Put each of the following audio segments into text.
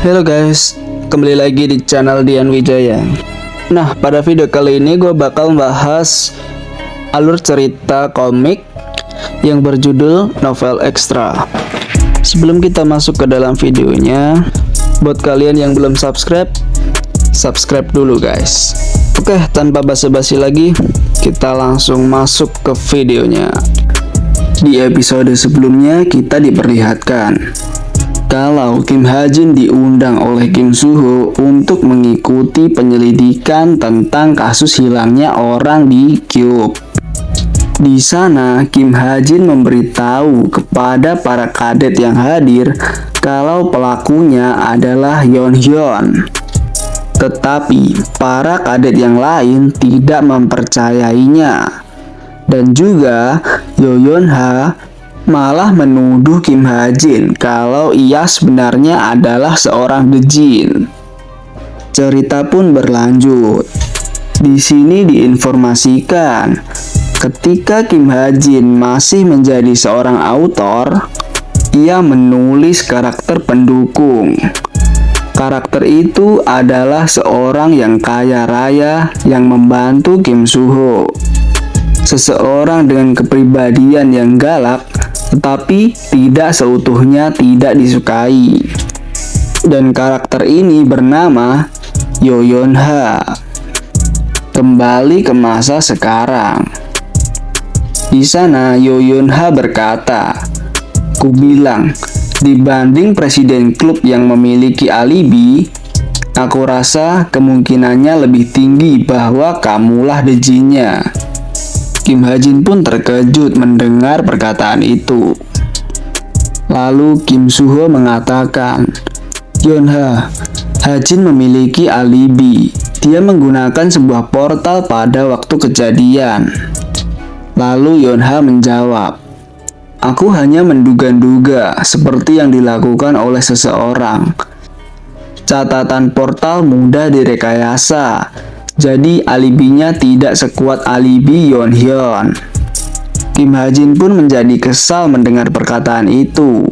Halo guys, kembali lagi di channel Dian Wijaya. Nah, pada video kali ini gue bakal membahas alur cerita komik yang berjudul Novel Extra. Sebelum kita masuk ke dalam videonya, buat kalian yang belum subscribe dulu guys. Oke, tanpa basa-basi lagi, kita langsung masuk ke videonya. Di episode sebelumnya kita diperlihatkan kalau Kim Ha-jin diundang oleh Kim Soo-ho untuk mengikuti penyelidikan tentang kasus hilangnya orang di Cube. Di sana, Kim Ha-jin memberitahu kepada para kadet yang hadir kalau pelakunya adalah Yeon-hyun. Tetapi, para kadet yang lain tidak mempercayainya. Dan juga, Yeon-ha malah menuduh Kim Ha-jin kalau ia sebenarnya adalah seorang dejin. Cerita pun berlanjut. Di sini diinformasikan, ketika Kim Ha-jin masih menjadi seorang autor, ia menulis karakter pendukung. Karakter itu adalah seorang yang kaya raya yang membantu Kim Soo-ho. Seseorang dengan kepribadian yang galak, tetapi tidak seutuhnya tidak disukai. Dan karakter ini bernama Yeon-ha. Kembali ke masa sekarang. Di sana Yeon-ha berkata, "Ku bilang, dibanding presiden klub yang memiliki alibi, aku rasa kemungkinannya lebih tinggi bahwa kamulah dejinnya." Kim Ha-jin pun terkejut mendengar perkataan itu. Lalu Kim Soo-ho mengatakan, "Yeon-ha, Ha-jin memiliki alibi. Dia menggunakan sebuah portal pada waktu kejadian." Lalu Yeon-ha menjawab, "Aku hanya menduga-duga seperti yang dilakukan oleh seseorang. Catatan portal mudah direkayasa. Jadi alibinya tidak sekuat alibi Yeon-hyun." Kim Ha-jin pun menjadi kesal mendengar perkataan itu.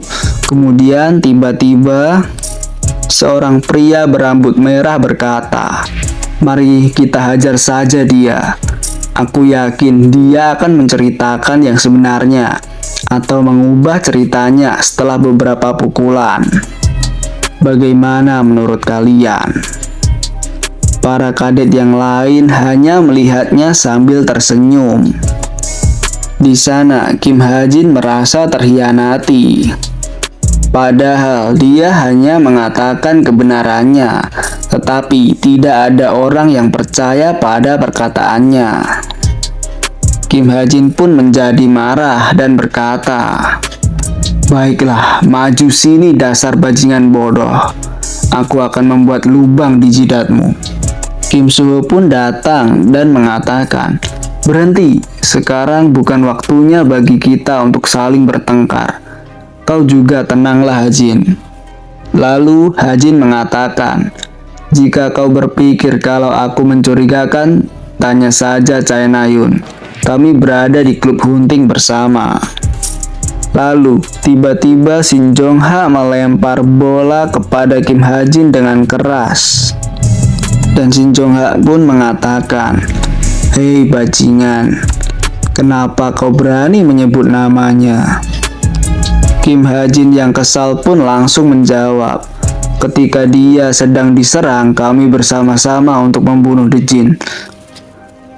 Kemudian tiba-tiba seorang pria berambut merah berkata, "Mari kita hajar saja dia. Aku yakin dia akan menceritakan yang sebenarnya atau mengubah ceritanya setelah beberapa pukulan. Bagaimana menurut kalian?" Para kadet yang lain hanya melihatnya sambil tersenyum. Di sana, Kim Ha-jin merasa terhianati. Padahal dia hanya mengatakan kebenarannya, tetapi tidak ada orang yang percaya pada perkataannya. Kim Ha-jin pun menjadi marah dan berkata, "Baiklah, maju sini dasar bajingan bodoh. Aku akan membuat lubang di jidatmu." Kim Soo-ho pun datang dan mengatakan, "Berhenti, sekarang bukan waktunya bagi kita untuk saling bertengkar. Kau juga tenanglah Ha-jin." Lalu Ha-jin mengatakan, "Jika kau berpikir kalau aku mencurigakan, tanya saja Chae Na-yun. Kami berada di klub hunting bersama." Lalu tiba-tiba Shin Jong-ha melempar bola kepada Kim Ha-jin dengan keras. Dan Shin Jong-ha pun mengatakan, "Hei bajingan, kenapa kau berani menyebut namanya?" Kim Ha-jin yang kesal pun langsung menjawab, "Ketika dia sedang diserang, kami bersama-sama untuk membunuh dejin.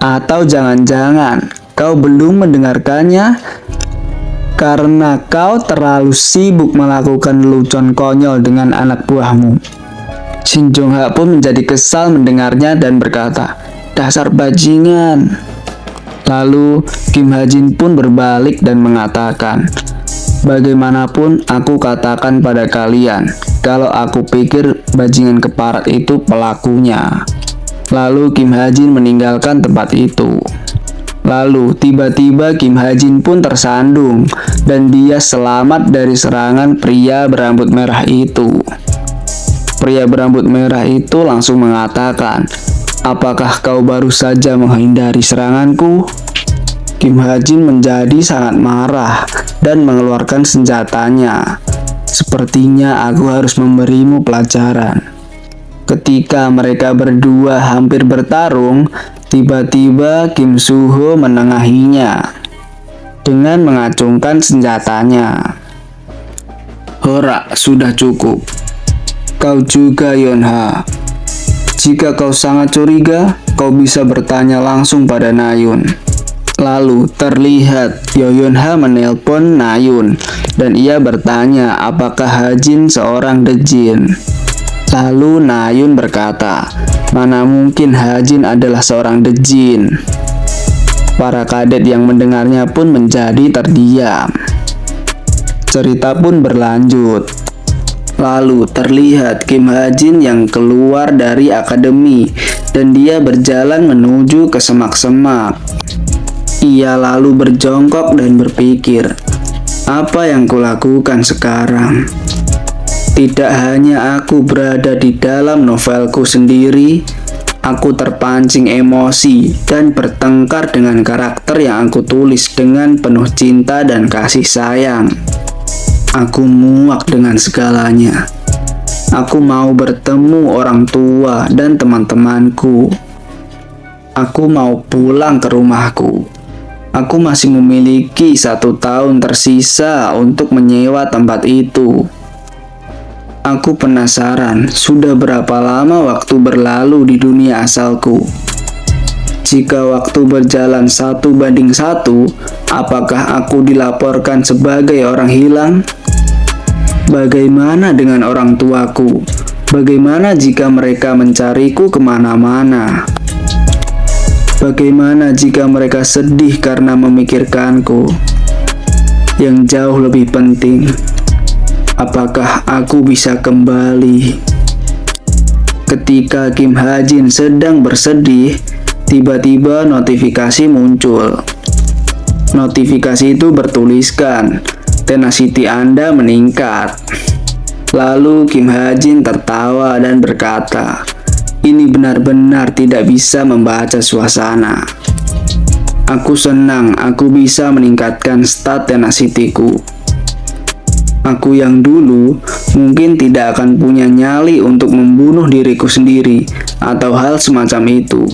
Atau jangan-jangan kau belum mendengarkannya karena kau terlalu sibuk melakukan lelucon konyol dengan anak buahmu." Shin Jong-ha pun menjadi kesal mendengarnya dan berkata, "Dasar bajingan." Lalu Kim Ha-jin pun berbalik dan mengatakan, "Bagaimanapun aku katakan pada kalian, kalau aku pikir bajingan keparat itu pelakunya." Lalu Kim Ha-jin meninggalkan tempat itu. Lalu tiba-tiba Kim Ha-jin pun tersandung dan dia selamat dari serangan pria berambut merah itu. Pria berambut merah itu langsung mengatakan, "Apakah kau baru saja menghindari seranganku?" Kim Ha-jin menjadi sangat marah dan mengeluarkan senjatanya. Sepertinya aku harus memberimu pelajaran. Ketika mereka berdua hampir bertarung, tiba-tiba Kim Soo-ho menengahinya dengan mengacungkan senjatanya. Hora, sudah cukup. Kau juga, Yonha. Jika kau sangat curiga, kau bisa bertanya langsung pada Nayun. Lalu terlihat Yonha menelpon Nayun dan ia bertanya apakah Hajin seorang dejin. Lalu Nayun berkata, mana mungkin Hajin adalah seorang dejin. Para kadet yang mendengarnya pun menjadi terdiam. Cerita pun berlanjut. Lalu terlihat Kim Hajin yang keluar dari akademi dan dia berjalan menuju ke semak-semak. Ia lalu berjongkok dan berpikir, apa yang kulakukan sekarang? Tidak hanya aku berada di dalam novelku sendiri, aku terpancing emosi dan bertengkar dengan karakter yang aku tulis dengan penuh cinta dan kasih sayang. Aku muak dengan segalanya. Aku mau bertemu orang tua dan teman-temanku. Aku mau pulang ke rumahku. Aku masih memiliki 1 tahun tersisa untuk menyewa tempat itu. Aku penasaran, sudah berapa lama waktu berlalu di dunia asalku? Jika waktu berjalan 1:1, apakah aku dilaporkan sebagai orang hilang? Bagaimana dengan orang tuaku? Bagaimana jika mereka mencariku kemana-mana? Bagaimana jika mereka sedih karena memikirkanku? Yang jauh lebih penting, apakah aku bisa kembali? Ketika Kim Hajin sedang bersedih, tiba-tiba notifikasi muncul. Notifikasi itu bertuliskan, tenacity Anda meningkat. Lalu Kim Hajin tertawa dan berkata, ini benar-benar tidak bisa membaca suasana. Aku senang aku bisa meningkatkan stat tenacity-ku. Aku yang dulu mungkin tidak akan punya nyali untuk membunuh diriku sendiri atau hal semacam itu.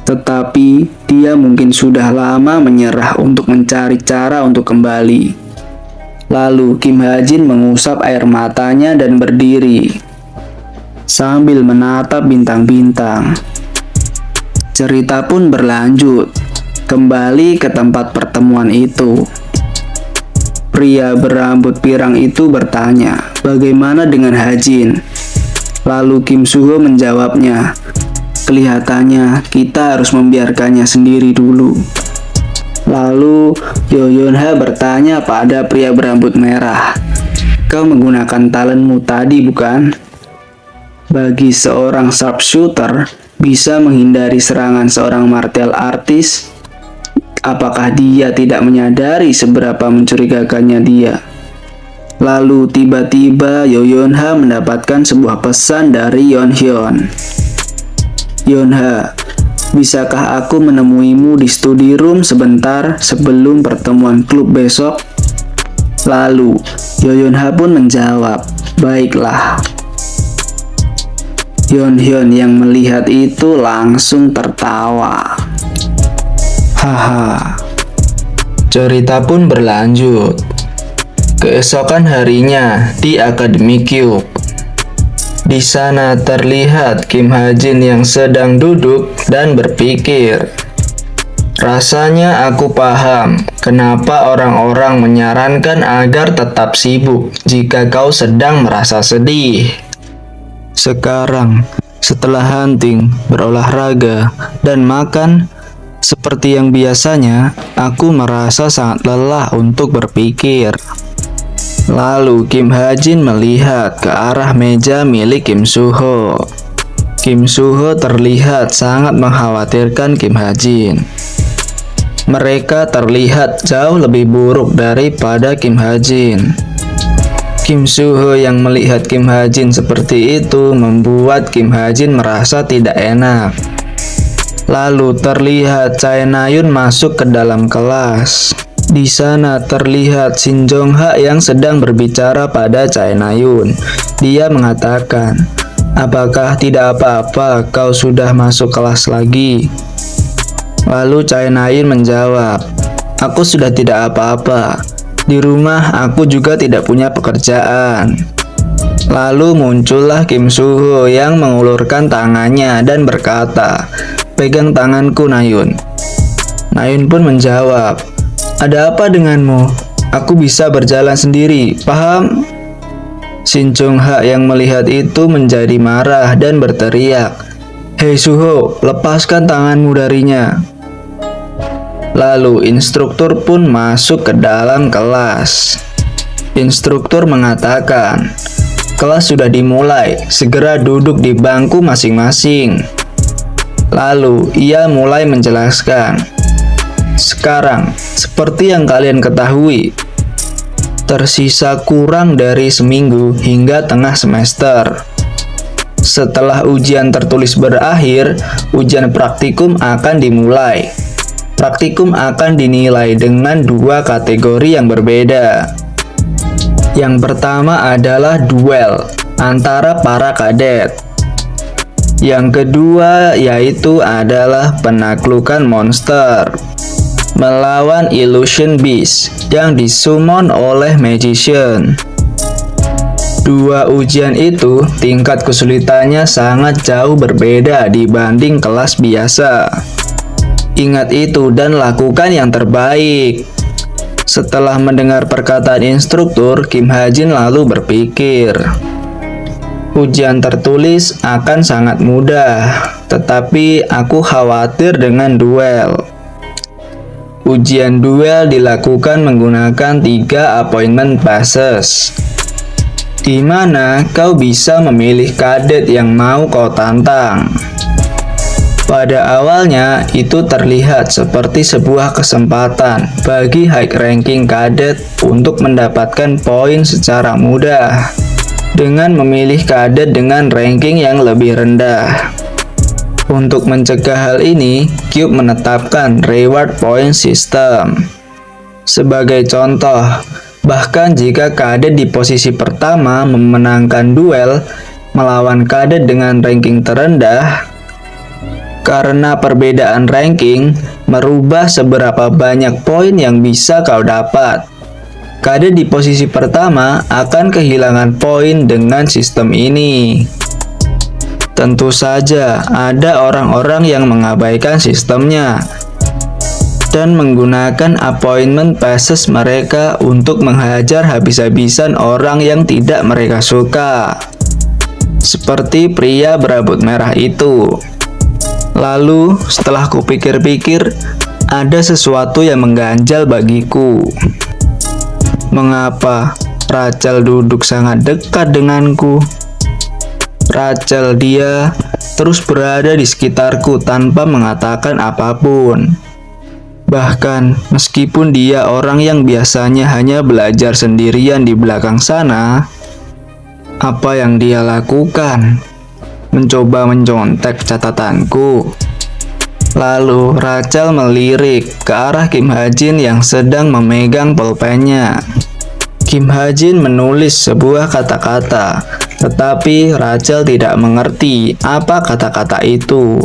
Tetapi dia mungkin sudah lama menyerah untuk mencari cara untuk kembali. Lalu Kim Hajin mengusap air matanya dan berdiri sambil menatap bintang-bintang. Cerita pun berlanjut, kembali ke tempat pertemuan itu. Pria berambut pirang itu bertanya, bagaimana dengan Hajin? Lalu Kim Soo-ho menjawabnya, kelihatannya kita harus membiarkannya sendiri dulu. Lalu Yonha bertanya pada pria berambut merah, kau menggunakan talentmu tadi bukan? Bagi seorang sharpshooter bisa menghindari serangan seorang martial artist, apakah dia tidak menyadari seberapa mencurigakannya dia? Lalu tiba-tiba Yonha mendapatkan sebuah pesan dari Yonhyun. Yonha, bisakah aku menemuimu di study room sebentar sebelum pertemuan klub besok? Lalu Yonha pun menjawab, baiklah. Yonhyun yang melihat itu langsung tertawa. Haha. Cerita pun berlanjut. Keesokan harinya di Akademi Cube. Di sana terlihat Kim Hajin yang sedang duduk dan berpikir. Rasanya aku paham kenapa orang-orang menyarankan agar tetap sibuk jika kau sedang merasa sedih. Sekarang, setelah hunting, berolahraga, dan makan, seperti yang biasanya, aku merasa sangat lelah untuk berpikir. Lalu Kim Hajin melihat ke arah meja milik Kim Soo-ho. Kim Soo-ho terlihat sangat mengkhawatirkan Kim Hajin. Mereka terlihat jauh lebih buruk daripada Kim Hajin. Kim Soo-ho yang melihat Kim Hajin seperti itu membuat Kim Hajin merasa tidak enak. Lalu terlihat Chae Na-yun masuk ke dalam kelas. Di sana terlihat Shin Jong-ha yang sedang berbicara pada Chae Na-yun. Dia mengatakan, "Apakah tidak apa-apa kau sudah masuk kelas lagi?" Lalu Chae Na-yun menjawab, "Aku sudah tidak apa-apa. Di rumah aku juga tidak punya pekerjaan." Lalu muncullah Kim Soo-ho yang mengulurkan tangannya dan berkata, "Pegang tanganku, Na-yun." Na-yun pun menjawab, "Ada apa denganmu? Aku bisa berjalan sendiri, paham?" Shin Jong-ha yang melihat itu menjadi marah dan berteriak, "Hei Soo-ho, lepaskan tanganmu darinya." Lalu instruktur pun masuk ke dalam kelas. Instruktur mengatakan, "Kelas sudah dimulai, segera duduk di bangku masing-masing." Lalu ia mulai menjelaskan, "Sekarang, seperti yang kalian ketahui, tersisa kurang dari seminggu hingga tengah semester. Setelah ujian tertulis berakhir, ujian praktikum akan dimulai. Praktikum akan dinilai dengan dua kategori yang berbeda. Yang pertama adalah duel antara para kadet. Yang kedua yaitu adalah penaklukan monster melawan Illusion Beast yang disummon oleh Magician. Dua ujian itu tingkat kesulitannya sangat jauh berbeda dibanding kelas biasa. Ingat itu dan lakukan yang terbaik." Setelah mendengar perkataan instruktur, Kim Ha-jin lalu berpikir, "Ujian tertulis akan sangat mudah, tetapi aku khawatir dengan duel." Ujian duel dilakukan menggunakan 3 appointment passes, di mana kau bisa memilih kadet yang mau kau tantang. Pada awalnya, itu terlihat seperti sebuah kesempatan bagi high ranking kadet untuk mendapatkan poin secara mudah dengan memilih kadet dengan ranking yang lebih rendah. Untuk mencegah hal ini, Cube menetapkan reward point system. Sebagai contoh, bahkan jika kadet di posisi pertama memenangkan duel melawan kadet dengan ranking terendah, karena perbedaan ranking merubah seberapa banyak poin yang bisa kau dapat, kadet di posisi pertama akan kehilangan poin dengan sistem ini. Tentu saja ada orang-orang yang mengabaikan sistemnya dan menggunakan appointment passes mereka untuk menghajar habis-habisan orang yang tidak mereka suka, seperti pria berambut merah itu. Lalu, setelah kupikir-pikir, ada sesuatu yang mengganjal bagiku. Mengapa Rachel duduk sangat dekat denganku? Rachel, dia terus berada di sekitarku tanpa mengatakan apapun. Bahkan, meskipun dia orang yang biasanya hanya belajar sendirian di belakang sana, apa yang dia lakukan? Mencoba mencontek catatanku. Lalu Rachel melirik ke arah Kim Ha-jin yang sedang memegang pulpennya. Kim Ha-jin menulis sebuah kata-kata, tetapi Rachel tidak mengerti apa kata-kata itu.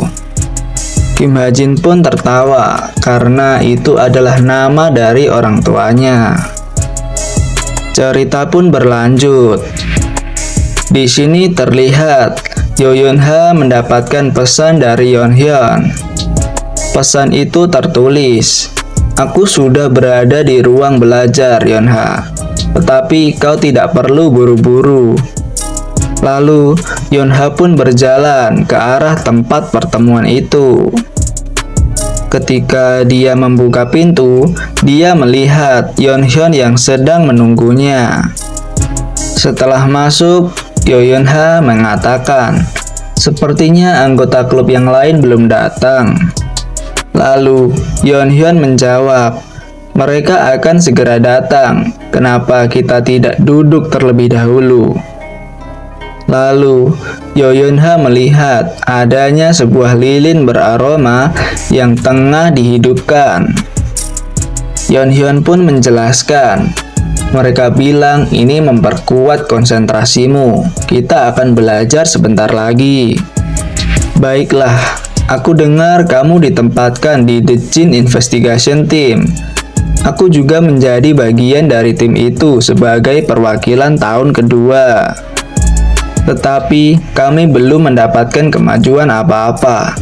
Kim Ha-jin pun tertawa karena itu adalah nama dari orang tuanya. Cerita pun berlanjut. Di sini terlihat Yoyun-ha mendapatkan pesan dari Yeon-hyun. Pesan itu tertulis, "Aku sudah berada di ruang belajar, Yeon-ha, tetapi kau tidak perlu buru-buru." Lalu, Yeon-ha pun berjalan ke arah tempat pertemuan itu. Ketika dia membuka pintu, dia melihat Yeon-hyun yang sedang menunggunya. Setelah masuk, Yoyun-ha mengatakan, "Sepertinya anggota klub yang lain belum datang." Lalu, Yeon-hyun menjawab, "Mereka akan segera datang. Kenapa kita tidak duduk terlebih dahulu?" Lalu, Yoyun-ha melihat adanya sebuah lilin beraroma yang tengah dihidupkan. Yeon-hyun pun menjelaskan. Mereka bilang ini memperkuat konsentrasimu. Kita akan belajar sebentar lagi. Baiklah, aku dengar kamu ditempatkan di The Jin Investigation Team. Aku juga menjadi bagian dari tim itu sebagai perwakilan tahun kedua. Tetapi kami belum mendapatkan kemajuan apa-apa.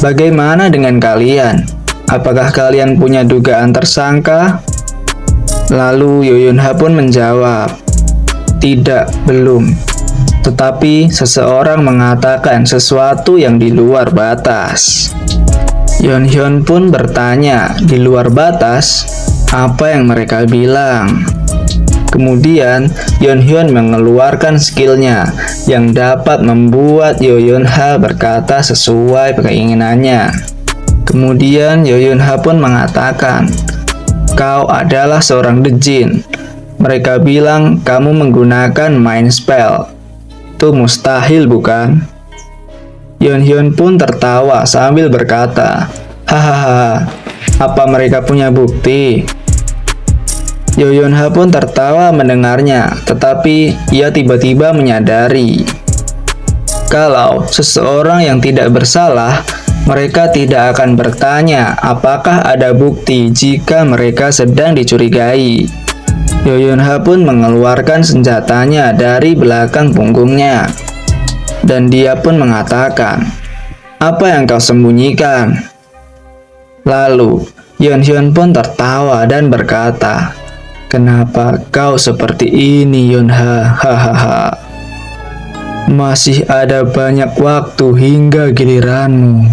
Bagaimana dengan kalian? Apakah kalian punya dugaan tersangka? Lalu Yoyunha pun menjawab, "Tidak, belum. Tetapi seseorang mengatakan sesuatu yang di luar batas." Yeon-hyun pun bertanya, "Di luar batas? Apa yang mereka bilang?" Kemudian, Yeon-hyun mengeluarkan skillnya yang dapat membuat Yoyunha berkata sesuai keinginannya. Kemudian, Yoyunha pun mengatakan, "Kau adalah seorang The Jin. Mereka bilang kamu menggunakan mind spell. Itu mustahil, bukan?" Yeon-hyun pun tertawa sambil berkata, "Hahaha, apa mereka punya bukti?" Yoyunha pun tertawa mendengarnya, tetapi ia tiba-tiba menyadari kalau seseorang yang tidak bersalah, mereka tidak akan bertanya apakah ada bukti jika mereka sedang dicurigai. Yoyunha pun mengeluarkan senjatanya dari belakang punggungnya, dan dia pun mengatakan, "Apa yang kau sembunyikan?" Lalu, Yeon-hyun pun tertawa dan berkata, "Kenapa kau seperti ini, Yunha? Hahaha. Masih ada banyak waktu hingga giliranmu."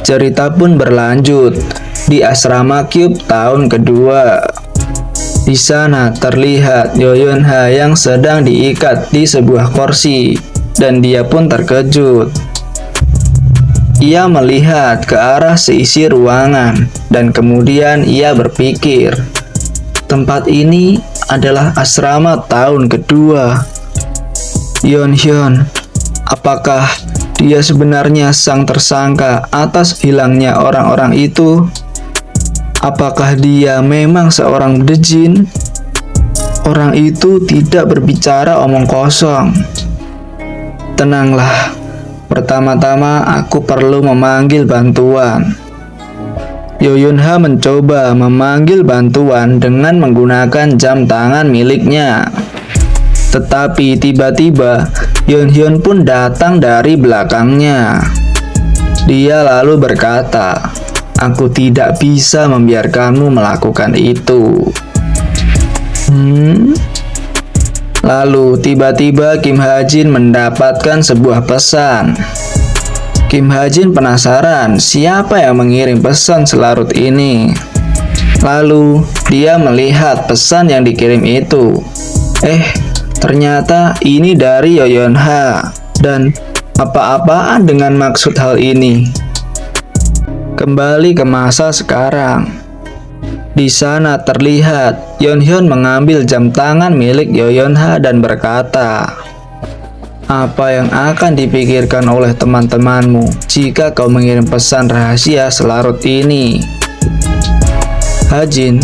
Cerita pun berlanjut di asrama Cube tahun kedua. Di sana terlihat Yoyunha yang sedang diikat di sebuah kursi, dan dia pun terkejut. Ia melihat ke arah seisi ruangan, dan kemudian ia berpikir, tempat ini adalah asrama tahun kedua. Yeon-hyun, apakah dia sebenarnya sang tersangka atas hilangnya orang-orang itu? Apakah dia memang seorang The Jin? Orang itu tidak berbicara omong kosong. Tenanglah, pertama-tama aku perlu memanggil bantuan. Yoyunha mencoba memanggil bantuan dengan menggunakan jam tangan miliknya. Tetapi tiba-tiba Yeon-hyun pun datang dari belakangnya. Dia lalu berkata, "Aku tidak bisa membiarkanmu melakukan itu." Lalu tiba-tiba Kim Ha-jin mendapatkan sebuah pesan. Kim Ha-jin penasaran siapa yang mengirim pesan selarut ini. Lalu dia melihat pesan yang dikirim itu. Ternyata ini dari Yoyunha. Dan apa-apaan dengan maksud hal ini? Kembali ke masa sekarang. Di sana terlihat Yeon-hyun mengambil jam tangan milik Yoyunha dan berkata, "Apa yang akan dipikirkan oleh teman-temanmu jika kau mengirim pesan rahasia selarut ini?" "Ha-jin,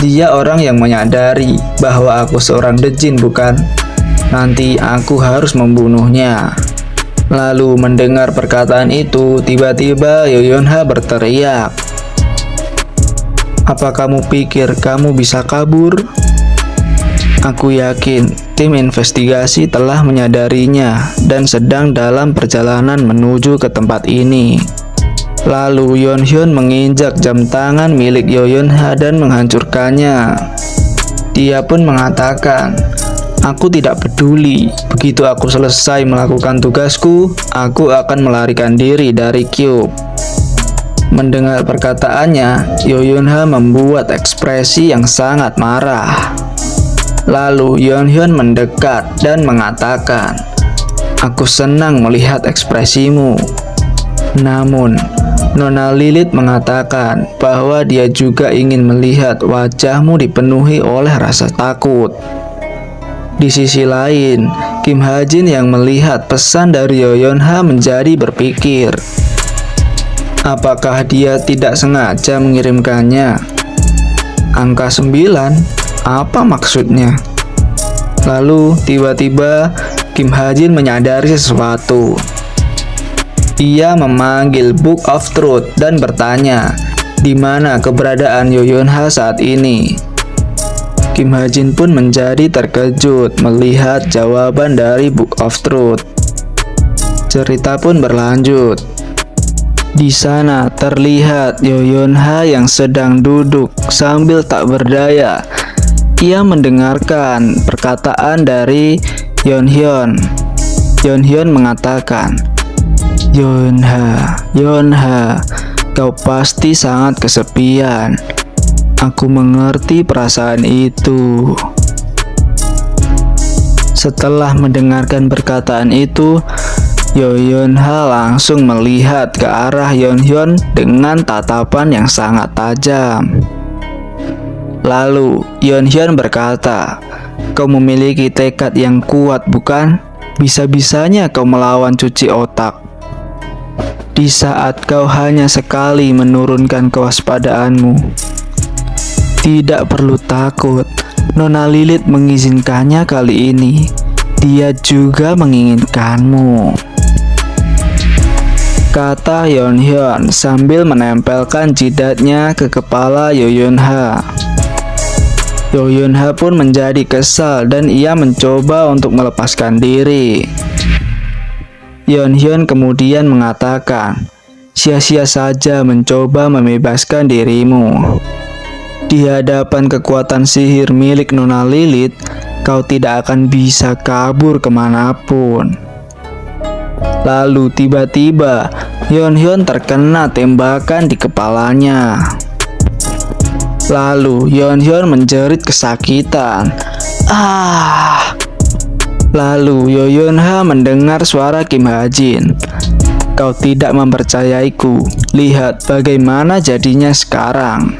dia orang yang menyadari bahwa aku seorang The Jin, bukan? Nanti aku harus membunuhnya." Lalu mendengar perkataan itu, tiba-tiba Yoyunha berteriak, "Apa kamu pikir kamu bisa kabur? Aku yakin tim investigasi telah menyadarinya dan sedang dalam perjalanan menuju ke tempat ini." Lalu Yeon-hyun menginjak jam tangan milik Yoyunha dan menghancurkannya. Dia pun mengatakan, "Aku tidak peduli. Begitu aku selesai melakukan tugasku, aku akan melarikan diri dari Cube." Mendengar perkataannya, Yoyunha membuat ekspresi yang sangat marah. Lalu Yeon-hyun mendekat dan mengatakan, "Aku senang melihat ekspresimu." Namun, Nona Lilith mengatakan bahwa dia juga ingin melihat wajahmu dipenuhi oleh rasa takut. Di sisi lain, Kim Ha-jin yang melihat pesan dari Yoyunha menjadi berpikir, apakah dia tidak sengaja mengirimkannya? Angka 9? Apa maksudnya? Lalu tiba-tiba Kim Ha-jin menyadari sesuatu. Ia memanggil Book of Truth dan bertanya, di mana keberadaan Yoyun-ha saat ini? Kim Ha-jin pun menjadi terkejut melihat jawaban dari Book of Truth. Cerita pun berlanjut. Di sana terlihat Yoyun-ha yang sedang duduk sambil tak berdaya. Ia mendengarkan perkataan dari Yeonhyun. Yeonhyun mengatakan, Yonha, kau pasti sangat kesepian. Aku mengerti perasaan itu. Setelah mendengarkan perkataan itu, Yoyun-ha langsung melihat ke arah Yeonhyun dengan tatapan yang sangat tajam. Lalu Yeonhyun berkata, kau memiliki tekad yang kuat bukan? Bisa-bisanya kau melawan cuci otak. Di saat kau hanya sekali menurunkan kewaspadaanmu. Tidak perlu takut, Nona Lilith mengizinkannya kali ini. Dia juga menginginkanmu, kata Yeonhyun sambil menempelkan jidatnya ke kepala Yoyun-ha. Yoyun-ha pun menjadi kesal dan ia mencoba untuk melepaskan diri. Yeonhyun kemudian mengatakan, sia-sia saja mencoba membebaskan dirimu. Di hadapan kekuatan sihir milik Nona Lilith, kau tidak akan bisa kabur kemanapun. Lalu tiba-tiba Yeonhyun terkena tembakan di kepalanya. Lalu Yeonhyun menjerit kesakitan. Lalu Yoyun-ha mendengar suara Kim Ha-jin. Kau tidak mempercayaiku. Lihat bagaimana jadinya sekarang.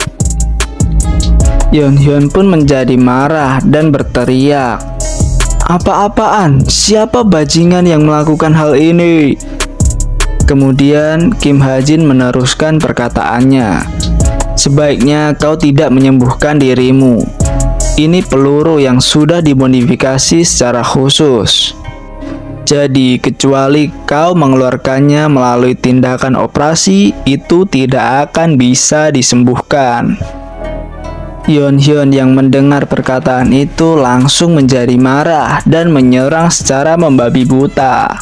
Yeonhyun pun menjadi marah dan berteriak, apa-apaan? Siapa bajingan yang melakukan hal ini? Kemudian Kim Ha-jin meneruskan perkataannya. Sebaiknya kau tidak menyembuhkan dirimu. Ini peluru yang sudah dimodifikasi secara khusus. Jadi kecuali kau mengeluarkannya melalui tindakan operasi, itu tidak akan bisa disembuhkan. Yeonhyun yang mendengar perkataan itu langsung menjadi marah dan menyerang secara membabi buta.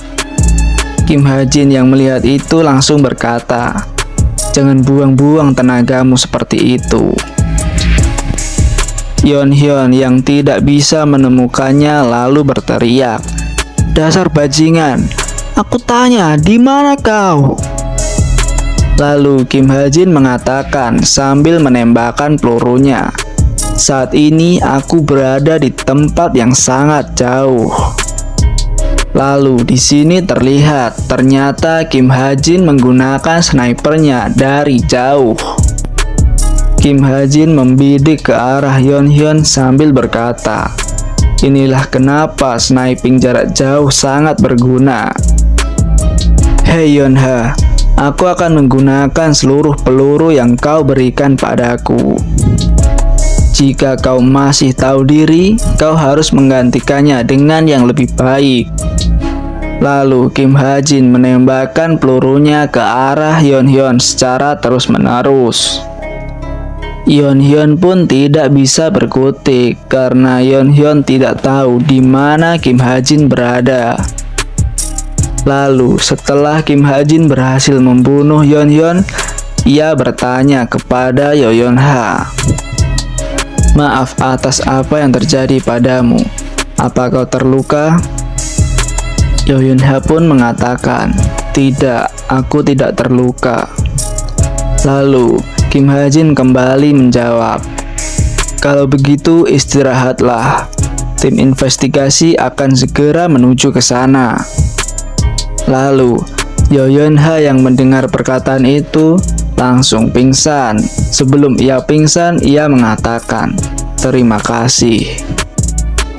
Kim Ha-jin yang melihat itu langsung berkata, jangan buang-buang tenagamu seperti itu. Yeonhyun yang tidak bisa menemukannya lalu berteriak, dasar bajingan, aku tanya, di mana kau? Lalu Kim Ha-jin mengatakan sambil menembakkan pelurunya, saat ini aku berada di tempat yang sangat jauh. Lalu di sini terlihat ternyata Kim Ha-jin menggunakan snipernya dari jauh. Kim Ha-jin membidik ke arah Yeonhyun sambil berkata, inilah kenapa sniping jarak jauh sangat berguna. Hei Yeon-ha, aku akan menggunakan seluruh peluru yang kau berikan padaku. Jika kau masih tahu diri, kau harus menggantikannya dengan yang lebih baik. Lalu Kim Ha-jin menembakkan pelurunya ke arah Yeonhyun secara terus-menerus. Yeonhyun pun tidak bisa berkutik karena Yeonhyun tidak tahu di mana Kim Ha-jin berada. Lalu setelah Kim Ha-jin berhasil membunuh Yeonhyun, ia bertanya kepada Yoyun-ha, maaf atas apa yang terjadi padamu. Apa kau terluka? Yoyun-ha pun mengatakan, tidak, aku tidak terluka. Lalu Kim Ha-jin kembali menjawab, kalau begitu istirahatlah. Tim investigasi akan segera menuju ke sana. Lalu Yoyun-ha yang mendengar perkataan itu langsung pingsan. Sebelum ia pingsan, ia mengatakan, terima kasih.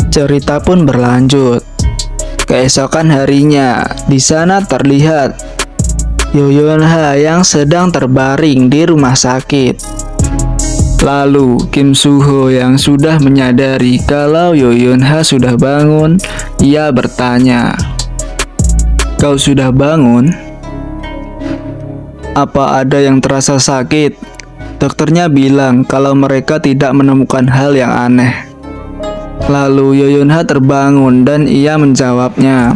Cerita pun berlanjut. Keesokan harinya, di sana terlihat Yoyun-ha yang sedang terbaring di rumah sakit. Lalu Kim Soo-ho yang sudah menyadari kalau Yoyun-ha sudah bangun, ia bertanya, "Kau sudah bangun? Apa ada yang terasa sakit?" Dokternya bilang kalau mereka tidak menemukan hal yang aneh. Lalu Yoyun-ha terbangun dan ia menjawabnya,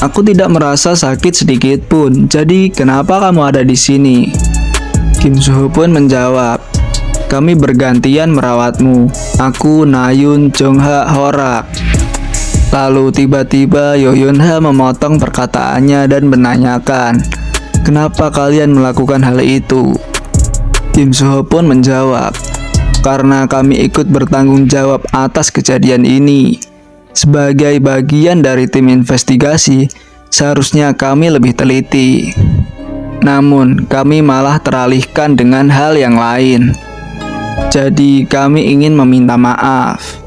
"Aku tidak merasa sakit sedikit pun, jadi kenapa kamu ada di sini?" Kim Soo-ho pun menjawab, "Kami bergantian merawatmu. Aku Nayun Jongha Horak." Lalu tiba-tiba Yoyun-ha memotong perkataannya dan menanyakan, "Kenapa kalian melakukan hal itu?" Kim Soo-ho pun menjawab, "Karena kami ikut bertanggung jawab atas kejadian ini. Sebagai bagian dari tim investigasi, seharusnya kami lebih teliti. Namun, kami malah teralihkan dengan hal yang lain. Jadi, kami ingin meminta maaf."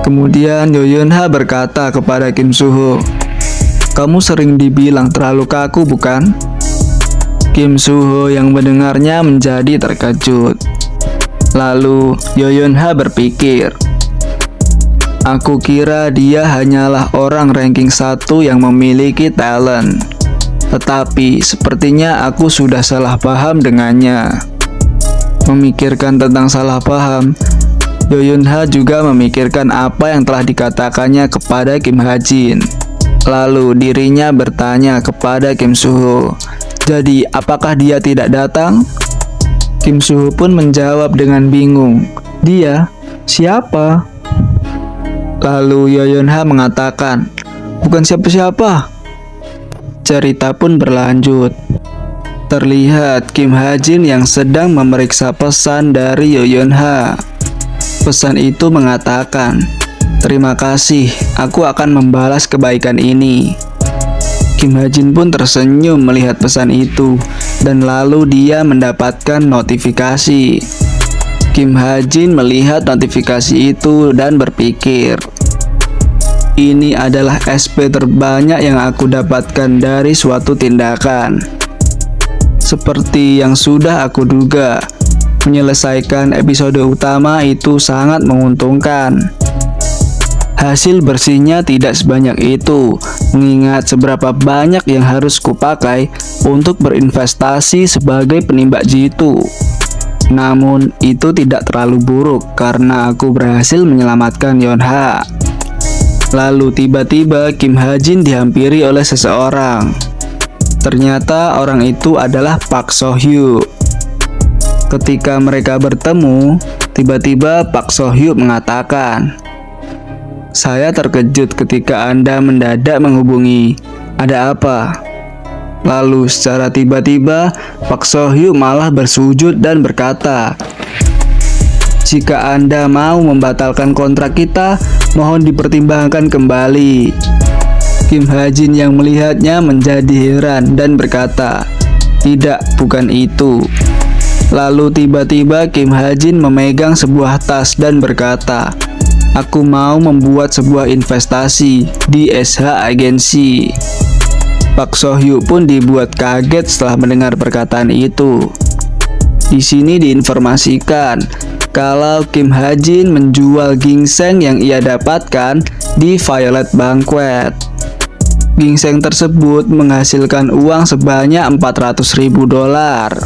Kemudian Yoyun-ha berkata kepada Kim Soo-ho, "Kamu sering dibilang terlalu kaku, bukan?" Kim Soo-ho yang mendengarnya menjadi terkejut. Lalu Yoyun-ha berpikir, "Aku kira dia hanyalah orang ranking 1 yang memiliki talent. Tetapi sepertinya aku sudah salah paham dengannya." Memikirkan tentang salah paham, Yoyun-ha juga memikirkan apa yang telah dikatakannya kepada Kim Ha-jin. Lalu dirinya bertanya kepada Kim Soo-ho, "Jadi apakah dia tidak datang?" Kim Soo-ho pun menjawab dengan bingung, "Dia? Siapa?" Lalu Yoyun-ha mengatakan, "Bukan siapa-siapa." Cerita pun berlanjut. Terlihat Kim Ha-jin yang sedang memeriksa pesan dari Yoyun-ha. Pesan itu mengatakan, "Terima kasih, aku akan membalas kebaikan ini." Kim Ha-jin pun tersenyum melihat pesan itu, dan lalu dia mendapatkan notifikasi. Kim Ha-jin melihat notifikasi itu dan berpikir, "Ini adalah SP terbanyak yang aku dapatkan dari suatu tindakan. Seperti yang sudah aku duga, menyelesaikan episode utama itu sangat menguntungkan. Hasil bersihnya tidak sebanyak itu, mengingat seberapa banyak yang harus kupakai untuk berinvestasi sebagai penimbak jitu. Namun, itu tidak terlalu buruk karena aku berhasil menyelamatkan Yeon-ha." Lalu tiba-tiba Kim Ha-jin dihampiri oleh seseorang. Ternyata orang itu adalah Park So-hyu. Ketika mereka bertemu, tiba-tiba Park So-hyu mengatakan, "Saya terkejut ketika Anda mendadak menghubungi. Ada apa?" Lalu secara tiba-tiba Park So-hyu malah bersujud dan berkata, "Jika Anda mau membatalkan kontrak kita, mohon dipertimbangkan kembali." Kim Ha-jin yang melihatnya menjadi heran dan berkata, "Tidak, bukan itu." Lalu tiba-tiba Kim Ha-jin memegang sebuah tas dan berkata, "Aku mau membuat sebuah investasi di SH Agency." Park So-hyu pun dibuat kaget setelah mendengar perkataan itu. Di sini diinformasikan kalau Kim Ha-jin menjual ginseng yang ia dapatkan di Violet Banquet. Ginseng tersebut menghasilkan uang sebanyak $400.000.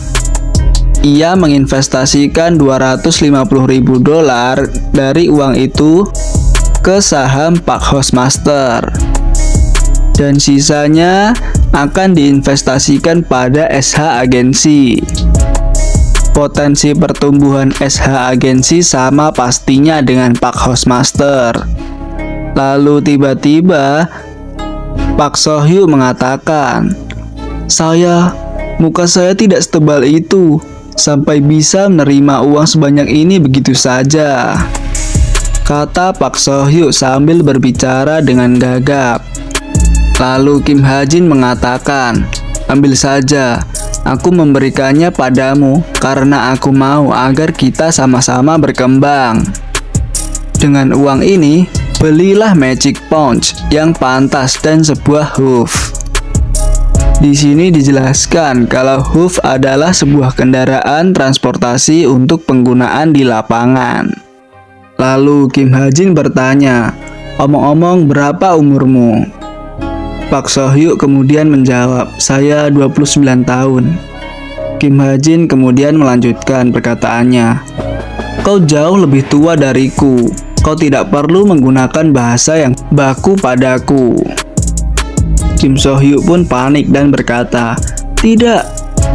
Ia menginvestasikan $250.000 dari uang itu ke saham Park Hostmaster, dan sisanya akan diinvestasikan pada SH Agency. Potensi pertumbuhan SH Agency sama pastinya dengan Park Hostmaster. Lalu tiba-tiba Park So-hyu mengatakan, muka saya tidak setebal itu sampai bisa menerima uang sebanyak ini begitu saja," kata Park So-hyu sambil berbicara dengan gagap. Lalu Kim Ha-jin mengatakan, "Ambil saja, aku memberikannya padamu karena aku mau agar kita sama-sama berkembang. Dengan uang ini, belilah Magic Punch yang pantas dan sebuah hoof." Di sini dijelaskan kalau HUF adalah sebuah kendaraan transportasi untuk penggunaan di lapangan. Lalu Kim Ha-jin bertanya, "Omong-omong, berapa umurmu?" Pak So-hyuk kemudian menjawab, "Saya 29 tahun." Kim Ha-jin kemudian melanjutkan perkataannya, "Kau jauh lebih tua dariku. Kau tidak perlu menggunakan bahasa yang baku padaku." Kim So-hyuk pun panik dan berkata, "Tidak,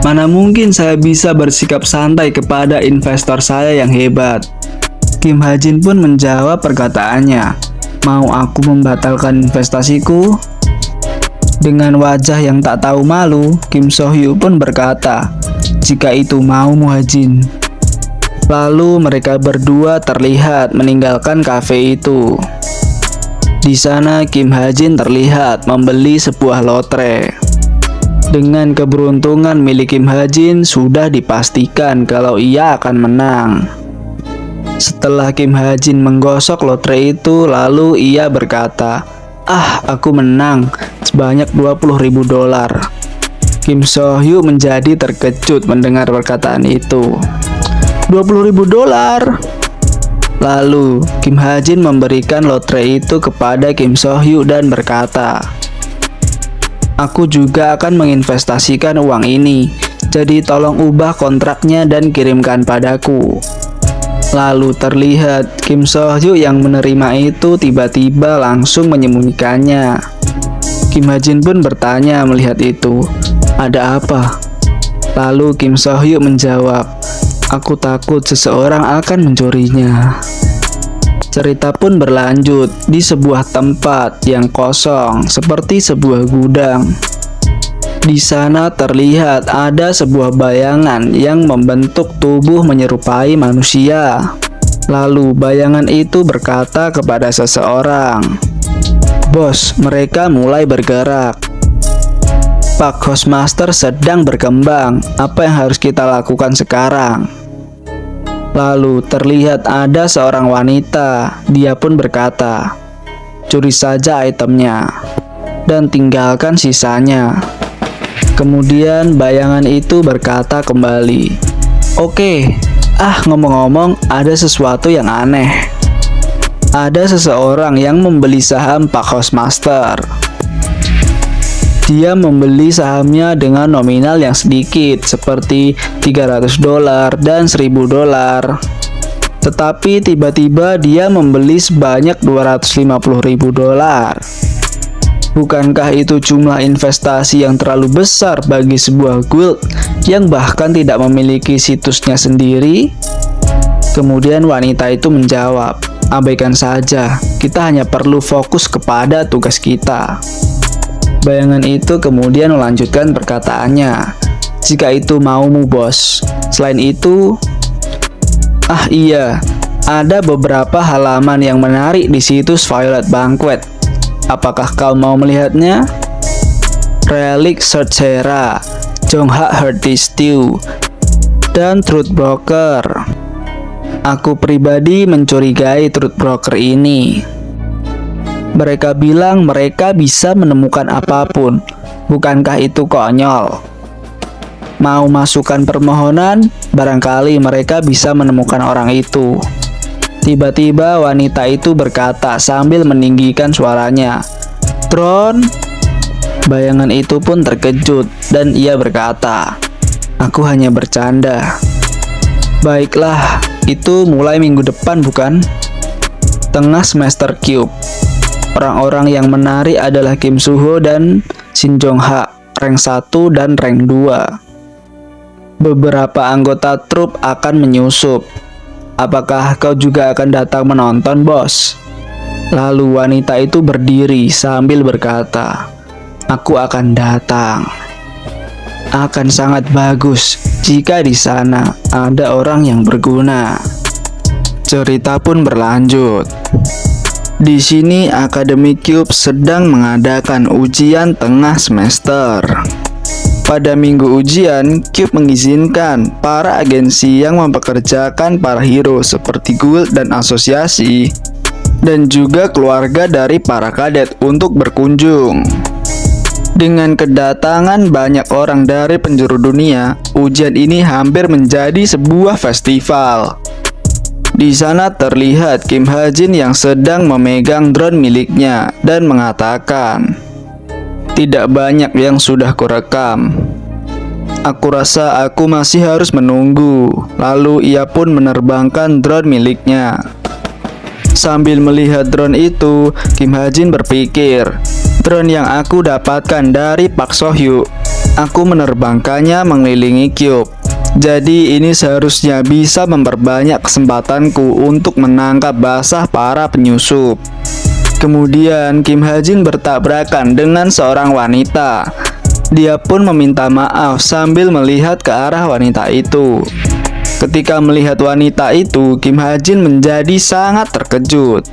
mana mungkin saya bisa bersikap santai kepada investor saya yang hebat." Kim Ha-jin pun menjawab perkataannya, "Mau aku membatalkan investasiku?" Dengan wajah yang tak tahu malu, Kim So-hyuk pun berkata, "Jika itu maumu, Ha-jin." Lalu mereka berdua terlihat meninggalkan kafe itu. Di sana Kim Ha-jin terlihat membeli sebuah lotre. Dengan keberuntungan milik Kim Ha-jin sudah dipastikan kalau ia akan menang. Setelah Kim Ha-jin menggosok lotre itu, lalu ia berkata, aku menang sebanyak $20.000. Kim So-hyuk menjadi terkejut mendengar perkataan itu. $20.000? Lalu Kim Ha-jin memberikan lotre itu kepada Kim So-hyuk dan berkata, "Aku juga akan menginvestasikan uang ini, jadi tolong ubah kontraknya dan kirimkan padaku." Lalu terlihat Kim So-hyuk yang menerima itu tiba-tiba langsung menyembunyikannya. Kim Ha-jin pun bertanya melihat itu, "Ada apa?" Lalu Kim So-hyuk menjawab, "Aku takut seseorang akan mencurinya." Cerita pun berlanjut di sebuah tempat yang kosong seperti sebuah gudang. Di sana terlihat ada sebuah bayangan yang membentuk tubuh menyerupai manusia. Lalu bayangan itu berkata kepada seseorang, "Bos, mereka mulai bergerak. Pak Hostmaster sedang berkembang. Apa yang harus kita lakukan sekarang?" Lalu terlihat ada seorang wanita. Dia pun berkata, "Curi saja itemnya dan tinggalkan sisanya." Kemudian bayangan itu berkata kembali, "Oke, ngomong-ngomong, ada sesuatu yang aneh. Ada seseorang yang membeli saham Pak Hostmaster. Dia membeli sahamnya dengan nominal yang sedikit, seperti $300 dan $1.000. Tetapi tiba-tiba dia membeli sebanyak $250.000. Bukankah itu jumlah investasi yang terlalu besar bagi sebuah guild yang bahkan tidak memiliki situsnya sendiri?" Kemudian wanita itu menjawab, "Abaikan saja, kita hanya perlu fokus kepada tugas kita." Bayangan itu kemudian melanjutkan perkataannya, "Jika itu maumu, bos. Selain itu, iya, ada beberapa halaman yang menarik di situs Violet Banquet. Apakah kau mau melihatnya? Relic Sorcerer, Jongha Hearty Stew, dan Truth Broker. Aku pribadi mencurigai Truth Broker ini. Mereka bilang mereka bisa menemukan apapun. Bukankah itu konyol? Mau masukkan permohonan? Barangkali mereka bisa menemukan orang itu." Tiba-tiba wanita itu berkata sambil meninggikan suaranya, "Tron." Bayangan itu pun terkejut dan ia berkata, "Aku hanya bercanda." "Baiklah, itu mulai minggu depan bukan?" Tengah semester Cube. Orang-orang yang menarik adalah Kim Suho dan Shin Jong-ha, rank 1 dan rank 2. Beberapa anggota trup akan menyusup. "Apakah kau juga akan datang menonton, bos?" Lalu wanita itu berdiri sambil berkata, "Aku akan datang. Akan sangat bagus jika di sana ada orang yang berguna." Cerita pun berlanjut. Di sini Akademi Cube sedang mengadakan ujian tengah semester. Pada minggu ujian, Cube mengizinkan para agensi yang mempekerjakan para hero seperti guild dan asosiasi, dan juga keluarga dari para kadet untuk berkunjung. Dengan kedatangan banyak orang dari penjuru dunia, ujian ini hampir menjadi sebuah festival. Di sana terlihat Kim Ha Jin yang sedang memegang drone miliknya dan mengatakan, "Tidak banyak yang sudah kurekam. Aku rasa aku masih harus menunggu." Lalu ia pun menerbangkan drone miliknya. Sambil melihat drone itu, Kim Ha Jin berpikir, drone yang aku dapatkan dari Park So Hyuk, aku menerbangkannya mengelilingi Cube. Jadi ini seharusnya bisa memperbanyak kesempatanku untuk menangkap basah para penyusup. Kemudian Kim Ha Jin bertabrakan dengan seorang wanita. Dia pun meminta maaf sambil melihat ke arah wanita itu. Ketika melihat wanita itu, Kim Ha Jin menjadi sangat terkejut.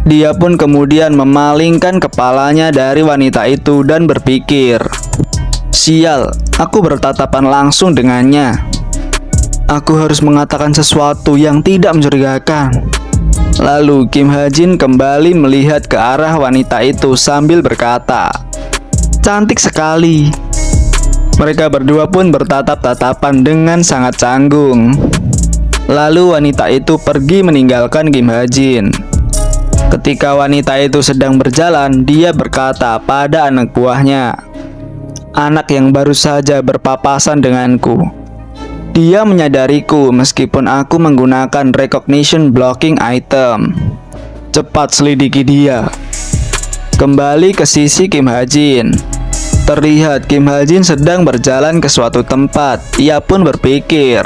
Dia pun kemudian memalingkan kepalanya dari wanita itu dan berpikir, "Sial, aku bertatapan langsung dengannya. Aku harus mengatakan sesuatu yang tidak mencurigakan." Lalu Kim Ha Jin kembali melihat ke arah wanita itu sambil berkata, "Cantik sekali." Mereka berdua pun bertatap-tatapan dengan sangat canggung. Lalu wanita itu pergi meninggalkan Kim Ha Jin. Ketika wanita itu sedang berjalan, dia berkata pada anak buahnya, "Anak yang baru saja berpapasan denganku. Dia menyadariku meskipun aku menggunakan recognition blocking item. Cepat selidiki dia." Kembali ke sisi Kim Ha Jin. Terlihat Kim Ha Jin sedang berjalan ke suatu tempat. Ia pun berpikir,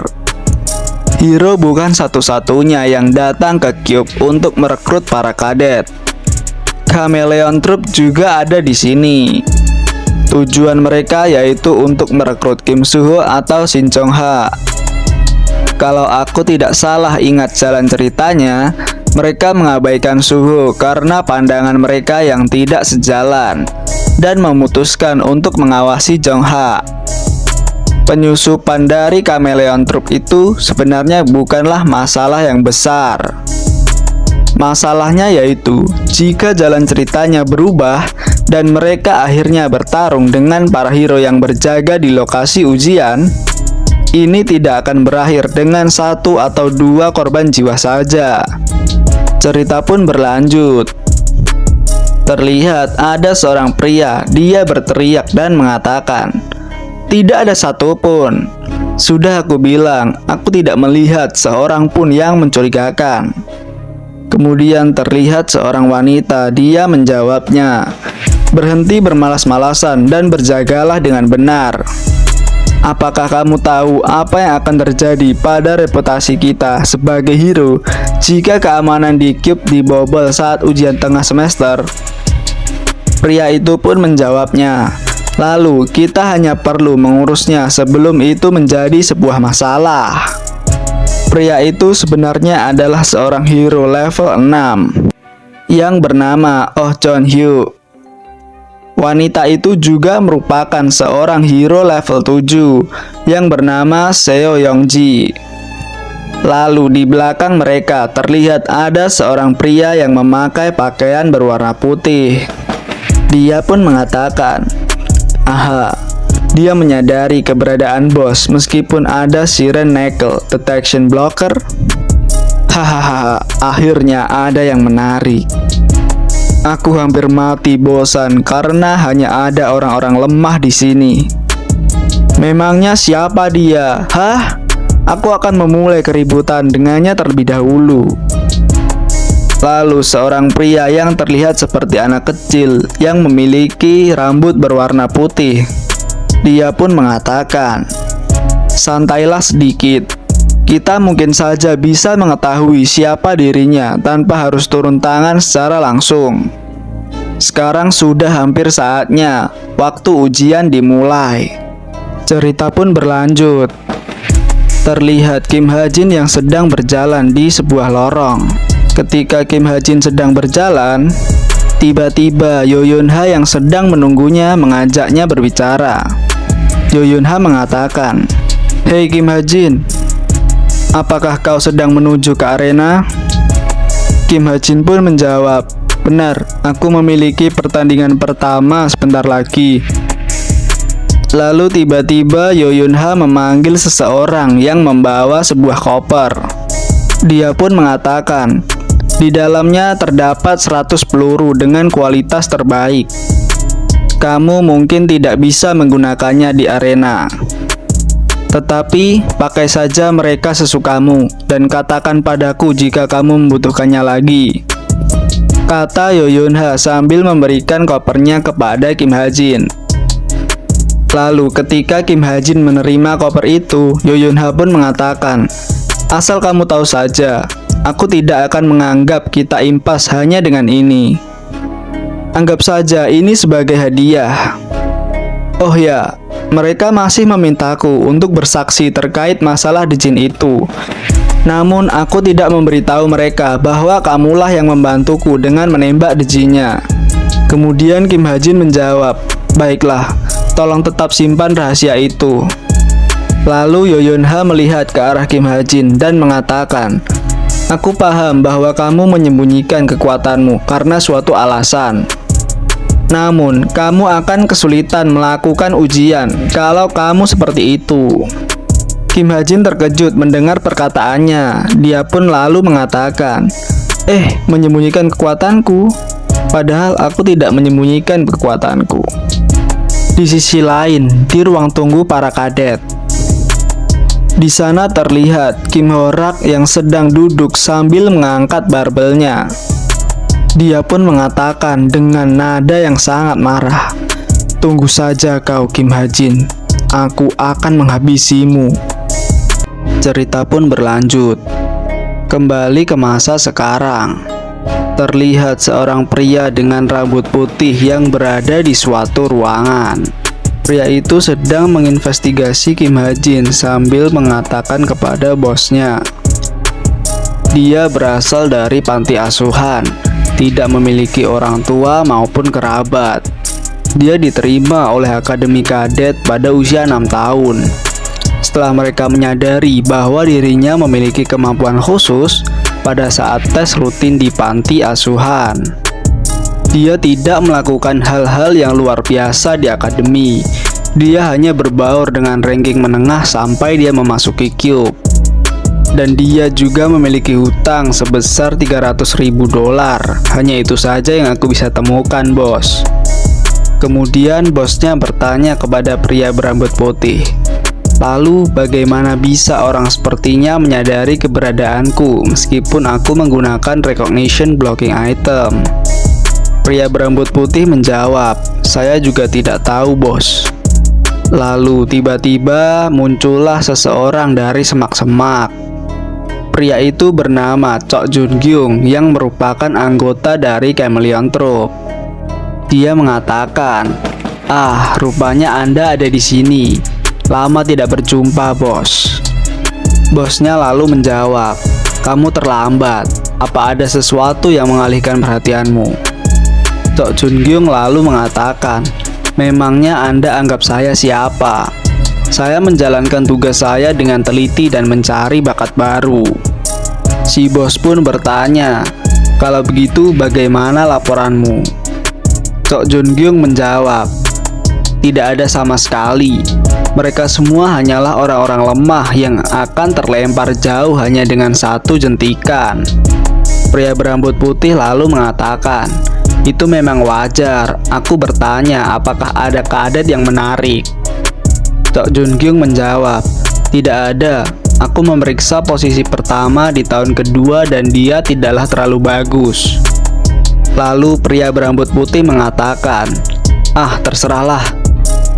Hiro bukan satu-satunya yang datang ke Cube untuk merekrut para kadet. Chameleon Troop juga ada di sini. Tujuan mereka yaitu untuk merekrut Kim Soo Ho atau Shin Chong Ha. Kalau aku tidak salah ingat jalan ceritanya, mereka mengabaikan Suho karena pandangan mereka yang tidak sejalan dan memutuskan untuk mengawasi Jong Ha. Penyusupan dari Chameleon Troop itu sebenarnya bukanlah masalah yang besar. Masalahnya yaitu jika jalan ceritanya berubah dan mereka akhirnya bertarung dengan para hero yang berjaga di lokasi ujian, ini tidak akan berakhir dengan 1 atau 2 korban jiwa saja. Cerita pun berlanjut. Terlihat ada seorang pria, dia berteriak dan mengatakan, "Tidak ada satupun. Sudah aku bilang, aku tidak melihat seorang pun yang mencurigakan." Kemudian terlihat seorang wanita, dia menjawabnya, "Berhenti bermalas-malasan dan berjagalah dengan benar. Apakah kamu tahu apa yang akan terjadi pada reputasi kita sebagai hero jika keamanan di Cube dibobol saat ujian tengah semester?" Pria itu pun menjawabnya, "Lalu kita hanya perlu mengurusnya sebelum itu menjadi sebuah masalah." Pria itu sebenarnya adalah seorang hero level 6 yang bernama Oh Chon Hyuk. Wanita itu juga merupakan seorang hero level 7 yang bernama Seo Yongji. Lalu di belakang mereka terlihat ada seorang pria yang memakai pakaian berwarna putih. Dia pun mengatakan, "Aha, dia menyadari keberadaan bos meskipun ada siren Nickel detection blocker." Hahaha, akhirnya ada yang menarik. Aku hampir mati bosan karena hanya ada orang-orang lemah di sini. Memangnya siapa dia? Hah? Aku akan memulai keributan dengannya terlebih dahulu. Lalu seorang pria yang terlihat seperti anak kecil yang memiliki rambut berwarna putih. Dia pun mengatakan, "Santailah sedikit. Kita mungkin saja bisa mengetahui siapa dirinya tanpa harus turun tangan secara langsung. Sekarang sudah hampir saatnya waktu ujian dimulai." Cerita pun berlanjut. Terlihat Kim Ha Jin yang sedang berjalan di sebuah lorong. Ketika Kim Ha Jin sedang berjalan, tiba-tiba Yoyun Ha yang sedang menunggunya mengajaknya berbicara. Yoyun Ha mengatakan, "Hei Kim Ha Jin, apakah kau sedang menuju ke arena?" Kim Ha Jin pun menjawab, "Benar, aku memiliki pertandingan pertama sebentar lagi. Lalu tiba-tiba Yoyunha memanggil seseorang yang membawa sebuah koper. Dia pun mengatakan, di dalamnya terdapat 100 peluru dengan kualitas terbaik. Kamu mungkin tidak bisa menggunakannya di arena, tetapi pakai saja mereka sesukamu dan katakan padaku jika kamu membutuhkannya lagi, kata Yoyunha sambil memberikan kopernya kepada Kim Ha-jin. Lalu ketika Kim Ha-jin menerima koper itu, Yoyunha pun mengatakan, asal kamu tahu saja, aku tidak akan menganggap kita impas hanya dengan ini. Anggap saja ini sebagai hadiah. Oh ya, mereka masih memintaku untuk bersaksi terkait masalah Dejin itu. Namun aku tidak memberitahu mereka bahwa kamulah yang membantuku dengan menembak Dejinnya. Kemudian Kim Ha-jin menjawab, baiklah, tolong tetap simpan rahasia itu. Lalu Yoyunha melihat ke arah Kim Ha-jin dan mengatakan, aku paham bahwa kamu menyembunyikan kekuatanmu karena suatu alasan. Namun, kamu akan kesulitan melakukan ujian kalau kamu seperti itu. Kim Ha-jin terkejut mendengar perkataannya. Dia pun lalu mengatakan, menyembunyikan kekuatanku? Padahal aku tidak menyembunyikan kekuatanku. Di sisi lain, di ruang tunggu para kadet, di sana terlihat Kim Ho-rak yang sedang duduk sambil mengangkat barbelnya. Dia pun mengatakan dengan nada yang sangat marah, tunggu saja kau Kim Ha-jin, aku akan menghabisimu. Cerita pun berlanjut. Kembali ke masa sekarang. Terlihat seorang pria dengan rambut putih yang berada di suatu ruangan. Pria itu sedang menginvestigasi Kim Ha-jin sambil mengatakan kepada bosnya, dia berasal dari panti asuhan, tidak memiliki orang tua maupun kerabat. Dia diterima oleh Akademi Kadet pada usia 6 tahun. Setelah mereka menyadari bahwa dirinya memiliki kemampuan khusus pada saat tes rutin di panti asuhan, dia tidak melakukan hal-hal yang luar biasa di akademi. Dia hanya berbaur dengan ranking menengah sampai dia memasuki Cube. Dan dia juga memiliki hutang sebesar $300.000. Hanya itu saja yang aku bisa temukan, bos. Kemudian bosnya bertanya kepada pria berambut putih, lalu bagaimana bisa orang sepertinya menyadari keberadaanku meskipun aku menggunakan recognition blocking item? Pria berambut putih menjawab, saya juga tidak tahu, bos. Lalu tiba-tiba muncullah seseorang dari semak-semak. Pria itu bernama Chok Jun-gyung yang merupakan anggota dari Chameleon Troupe. Dia mengatakan, rupanya Anda ada di sini. Lama tidak berjumpa, bos. Bosnya lalu menjawab, kamu terlambat. Apa ada sesuatu yang mengalihkan perhatianmu? Chok Jun-gyung lalu mengatakan, memangnya Anda anggap saya siapa? Saya menjalankan tugas saya dengan teliti dan mencari bakat baru. Si bos pun bertanya, kalau begitu bagaimana laporanmu? Chok Jun-gyung menjawab, tidak ada sama sekali. Mereka semua hanyalah orang-orang lemah yang akan terlempar jauh hanya dengan satu jentikan. Pria berambut putih lalu mengatakan, itu memang wajar. Aku bertanya apakah ada kadet yang menarik. Chok Jun-gyung menjawab, tidak ada. Aku memeriksa posisi pertama di tahun kedua dan dia tidaklah terlalu bagus. Lalu pria berambut putih mengatakan, terserahlah.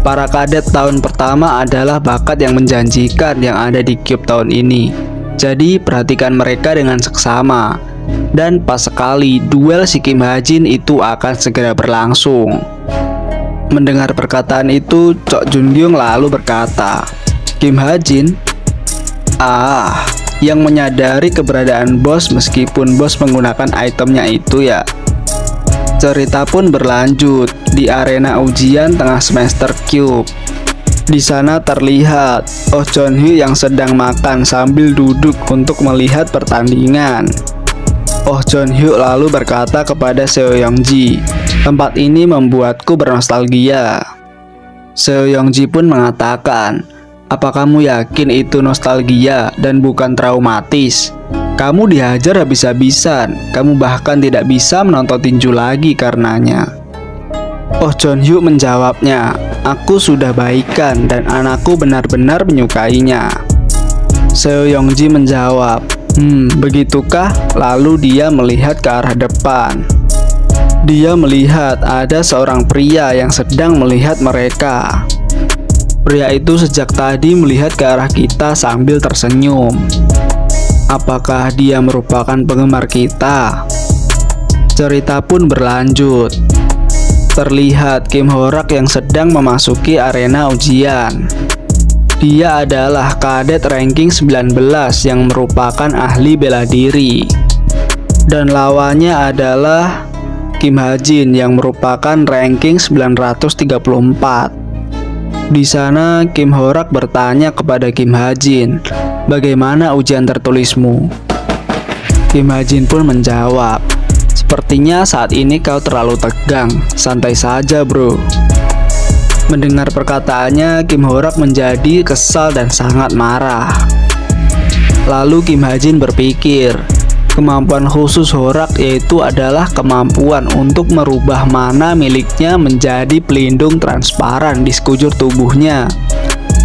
Para kadet tahun pertama adalah bakat yang menjanjikan yang ada di Cube tahun ini. Jadi perhatikan mereka dengan seksama. Dan pas sekali duel si Kim Ha-jin itu akan segera berlangsung. Mendengar perkataan itu, Chok Jun-gyung lalu berkata, Kim Ha-jin? Yang menyadari keberadaan bos meskipun bos menggunakan itemnya itu ya. Cerita pun berlanjut di arena ujian tengah semester Cube. Di sana terlihat Oh Jeon-hyo yang sedang makan sambil duduk untuk melihat pertandingan. Oh Jeon-hyo lalu berkata kepada Seo Young-ji, tempat ini membuatku bernostalgia. Seo Yong-ji pun mengatakan, "Apa kamu yakin itu nostalgia dan bukan traumatis? Kamu dihajar habis-habisan, kamu bahkan tidak bisa menonton tinju lagi karenanya." Oh Jeon-hyuk menjawabnya, "Aku sudah baikan dan anakku benar-benar menyukainya." Seo Yong-ji menjawab, begitukah?" Lalu dia melihat ke arah depan. Dia melihat ada seorang pria yang sedang melihat mereka. Pria itu sejak tadi melihat ke arah kita sambil tersenyum. Apakah dia merupakan penggemar kita? Cerita pun berlanjut. Terlihat Kim Ho-rak yang sedang memasuki arena ujian. Dia adalah kadet ranking 19 yang merupakan ahli bela diri. Dan lawannya adalah Kim Ha-jin yang merupakan ranking 934. Di sana Kim Ho-rak bertanya kepada Kim Ha-jin, "Bagaimana ujian tertulismu?" Kim Ha-jin pun menjawab, "Sepertinya saat ini kau terlalu tegang, santai saja bro." Mendengar perkataannya, Kim Ho-rak menjadi kesal dan sangat marah. Lalu Kim Ha-jin berpikir, kemampuan khusus Ho-rak yaitu adalah kemampuan untuk merubah mana miliknya menjadi pelindung transparan di sekujur tubuhnya,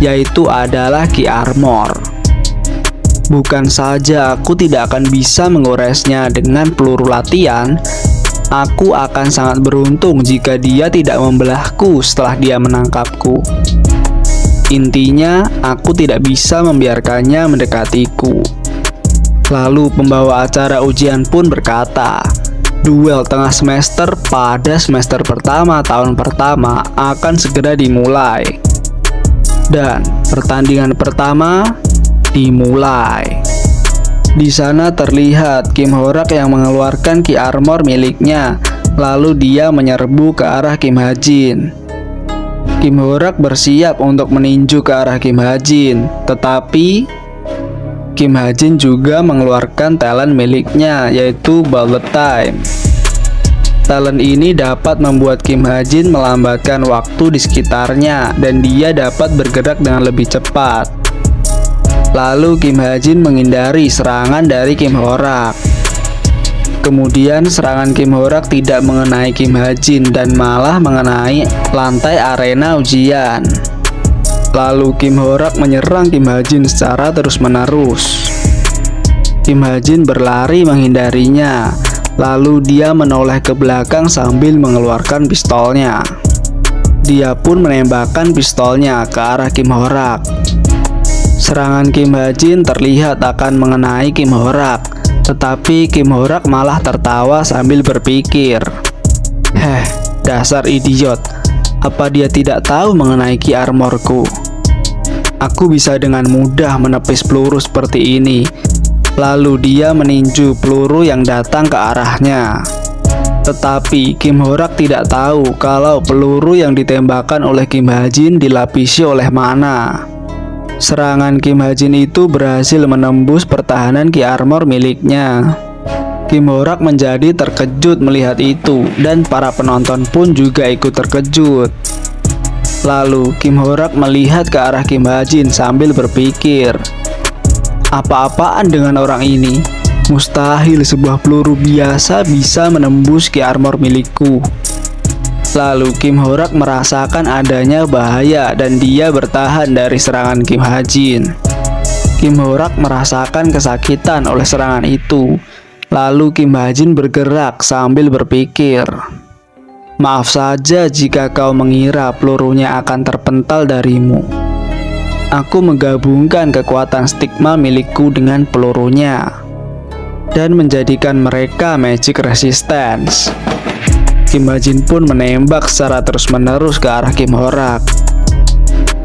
yaitu adalah Ki Armor. Bukan saja aku tidak akan bisa mengoresnya dengan peluru latihan, aku akan sangat beruntung jika dia tidak membelahku setelah dia menangkapku. Intinya, aku tidak bisa membiarkannya mendekatiku. Lalu pembawa acara ujian pun berkata, duel tengah semester pada semester pertama tahun pertama akan segera dimulai. Dan pertandingan pertama dimulai. Di sana terlihat Kim Ho-rak yang mengeluarkan Ki Armor miliknya, lalu dia menyerbu ke arah Kim Ha-jin. Kim Ho-rak bersiap untuk meninju ke arah Kim Ha-jin, tetapi Kim Ha-jin juga mengeluarkan talent miliknya, yaitu Bullet Time. Talent ini dapat membuat Kim Ha-jin melambatkan waktu di sekitarnya dan dia dapat bergerak dengan lebih cepat. Lalu Kim Ha-jin menghindari serangan dari Kim Ho-rak. Kemudian serangan Kim Ho-rak tidak mengenai Kim Ha-jin dan malah mengenai lantai arena ujian. Lalu Kim Ho-rak menyerang Kim Ha-jin secara terus-menerus. Kim Ha-jin berlari menghindarinya. Lalu dia menoleh ke belakang sambil mengeluarkan pistolnya. Dia pun menembakkan pistolnya ke arah Kim Ho-rak. Serangan Kim Ha-jin terlihat akan mengenai Kim Ho-rak, tetapi Kim Ho-rak malah tertawa sambil berpikir, dasar idiot. Apa dia tidak tahu mengenai Ki Armorku? Aku bisa dengan mudah menepis peluru seperti ini. Lalu dia meninju peluru yang datang ke arahnya. Tetapi Kim Ho-rak tidak tahu kalau peluru yang ditembakkan oleh Kim Ha-jin dilapisi oleh mana. Serangan Kim Ha-jin itu berhasil menembus pertahanan Ki Armor miliknya. Kim Ho-rak menjadi terkejut melihat itu, dan para penonton pun juga ikut terkejut. Lalu Kim Ho-rak melihat ke arah Kim Ha-jin sambil berpikir, apa-apaan dengan orang ini? Mustahil sebuah peluru biasa bisa menembus Ki Armor milikku. Lalu Kim Ho-rak merasakan adanya bahaya dan dia bertahan dari serangan Kim Ha-jin. Kim Ho-rak merasakan kesakitan oleh serangan itu. Lalu Kim Ha-jin bergerak sambil berpikir, maaf saja jika kau mengira pelurunya akan terpental darimu. Aku menggabungkan kekuatan stigma milikku dengan pelurunya dan menjadikan mereka magic resistance. Kim Ha-jin pun menembak secara terus-menerus ke arah Kim Ho-rak.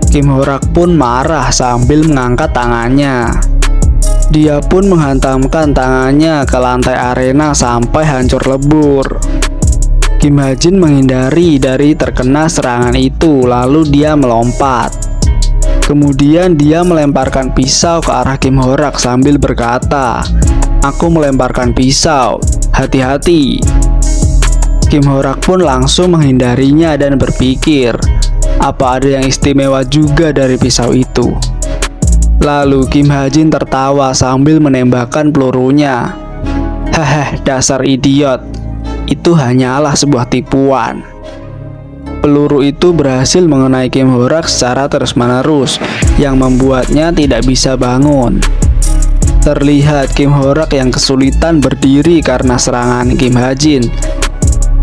Kim Ho-rak pun marah sambil mengangkat tangannya. Dia pun menghantamkan tangannya ke lantai arena sampai hancur lebur. Kim Ha-jin menghindari dari terkena serangan itu, lalu dia melompat. Kemudian dia melemparkan pisau ke arah Kim Ho-rak sambil berkata, aku melemparkan pisau, hati-hati. Kim Ho-rak pun langsung menghindarinya dan berpikir, Apa ada yang istimewa juga dari pisau itu? Lalu Kim Ha-jin tertawa sambil menembakkan pelurunya. Hehe, dasar idiot. Itu hanyalah sebuah tipuan. Peluru itu berhasil mengenai Kim Ho-rak secara terus-menerus, yang membuatnya tidak bisa bangun. Terlihat Kim Ho-rak yang kesulitan berdiri karena serangan Kim Ha-jin.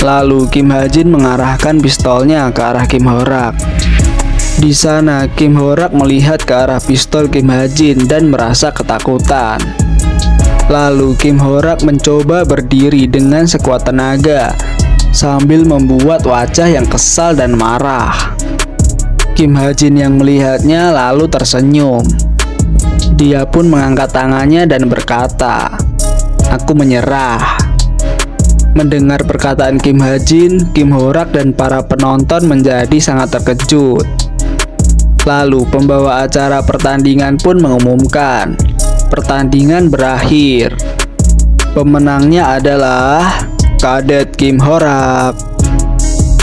Lalu Kim Ha-jin mengarahkan pistolnya ke arah Kim Ho-rak. Di sana Kim Ho-rak melihat ke arah pistol Kim Ha-jin dan merasa ketakutan. Lalu Kim Ho-rak mencoba berdiri dengan sekuat tenaga sambil membuat wajah yang kesal dan marah. Kim Ha-jin yang melihatnya lalu tersenyum. Dia pun mengangkat tangannya dan berkata, "Aku menyerah." Mendengar perkataan Kim Ha-jin, Kim Ho-rak dan para penonton menjadi sangat terkejut. Lalu pembawa acara pertandingan pun mengumumkan, pertandingan berakhir. Pemenangnya adalah Kadet Kim Ho-rak.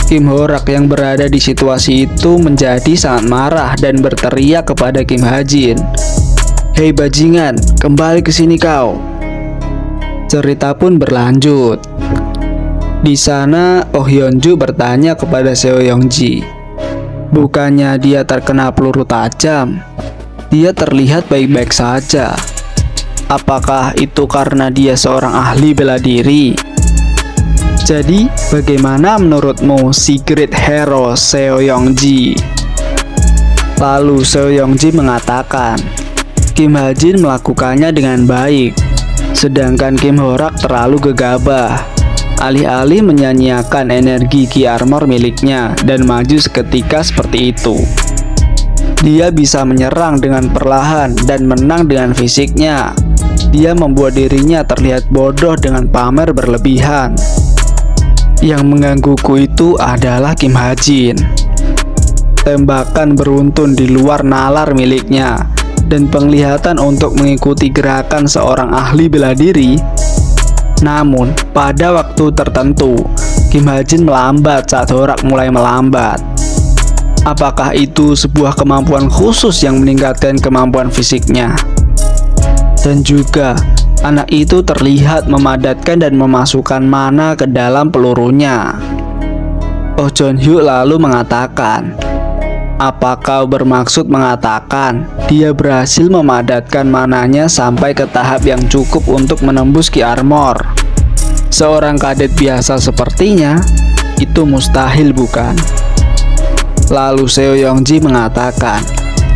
Kim Ho-rak yang berada di situasi itu menjadi sangat marah dan berteriak kepada Kim Ha-jin, "Hei bajingan, kembali ke sini kau." Cerita pun berlanjut. Di sana Oh Hyun-ju bertanya kepada Seo Yong-ji, bukannya dia terkena peluru tajam? Dia terlihat baik-baik saja. Apakah itu karena dia seorang ahli bela diri? Jadi, bagaimana menurutmu secret hero Seo Yong-ji? Lalu Seo Yong-ji mengatakan, Kim Ha-jin melakukannya dengan baik, sedangkan Kim Ho-rak terlalu gegabah. Alih-alih menyanyiakan energi Ki Armor miliknya dan maju seketika seperti itu, dia bisa menyerang dengan perlahan dan menang dengan fisiknya. Dia membuat dirinya terlihat bodoh dengan pamer berlebihan. Yang menggangguku itu adalah Kim Ha-jin. Tembakan beruntun di luar nalar miliknya dan penglihatan untuk mengikuti gerakan seorang ahli bela diri. Namun, pada waktu tertentu, Kim Ha-jin melambat saat Ho-rak mulai melambat. Apakah itu sebuah kemampuan khusus yang meningkatkan kemampuan fisiknya? Dan juga, anak itu terlihat memadatkan dan memasukkan mana ke dalam pelurunya. Oh Jeon-hyuk lalu mengatakan, "Apa kau bermaksud mengatakan dia berhasil memadatkan mananya sampai ke tahap yang cukup untuk menembus Ki Armor? Seorang kadet biasa sepertinya, itu mustahil bukan?" Lalu Seo Yong-ji mengatakan,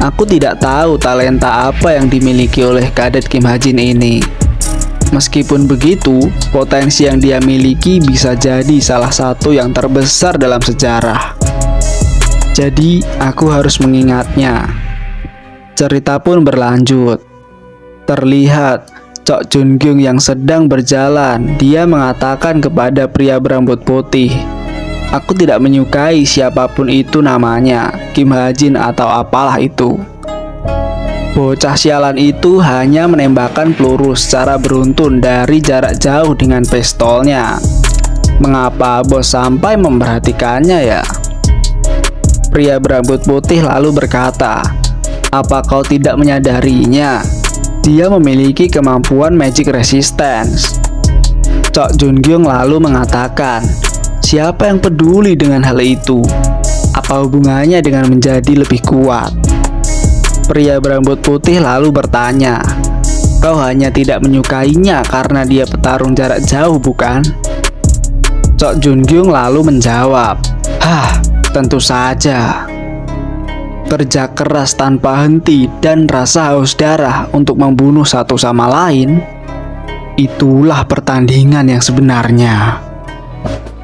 "Aku tidak tahu talenta apa yang dimiliki oleh kadet Kim Ha-jin ini. Meskipun begitu, potensi yang dia miliki bisa jadi salah satu yang terbesar dalam sejarah. Jadi, aku harus mengingatnya." Cerita pun berlanjut. Terlihat Chok Jun-kyung yang sedang berjalan. Dia mengatakan kepada pria berambut putih, "Aku tidak menyukai siapapun itu namanya, Kim Ha-jin atau apalah itu. Bocah sialan itu hanya menembakkan peluru secara beruntun dari jarak jauh dengan pistolnya. Mengapa bos sampai memperhatikannya ya?" Pria berambut putih lalu berkata, "Apa kau tidak menyadarinya? Dia memiliki kemampuan magic resistance." Chok Jun-kyung lalu mengatakan, "Siapa yang peduli dengan hal itu? Apa hubungannya dengan menjadi lebih kuat?" Pria berambut putih lalu bertanya, "Kau hanya tidak menyukainya karena dia petarung jarak jauh, bukan?" Chok Jun-kyung lalu menjawab, "Hah, tentu saja. Kerja keras tanpa henti dan rasa haus darah untuk membunuh satu sama lain, itulah pertandingan yang sebenarnya."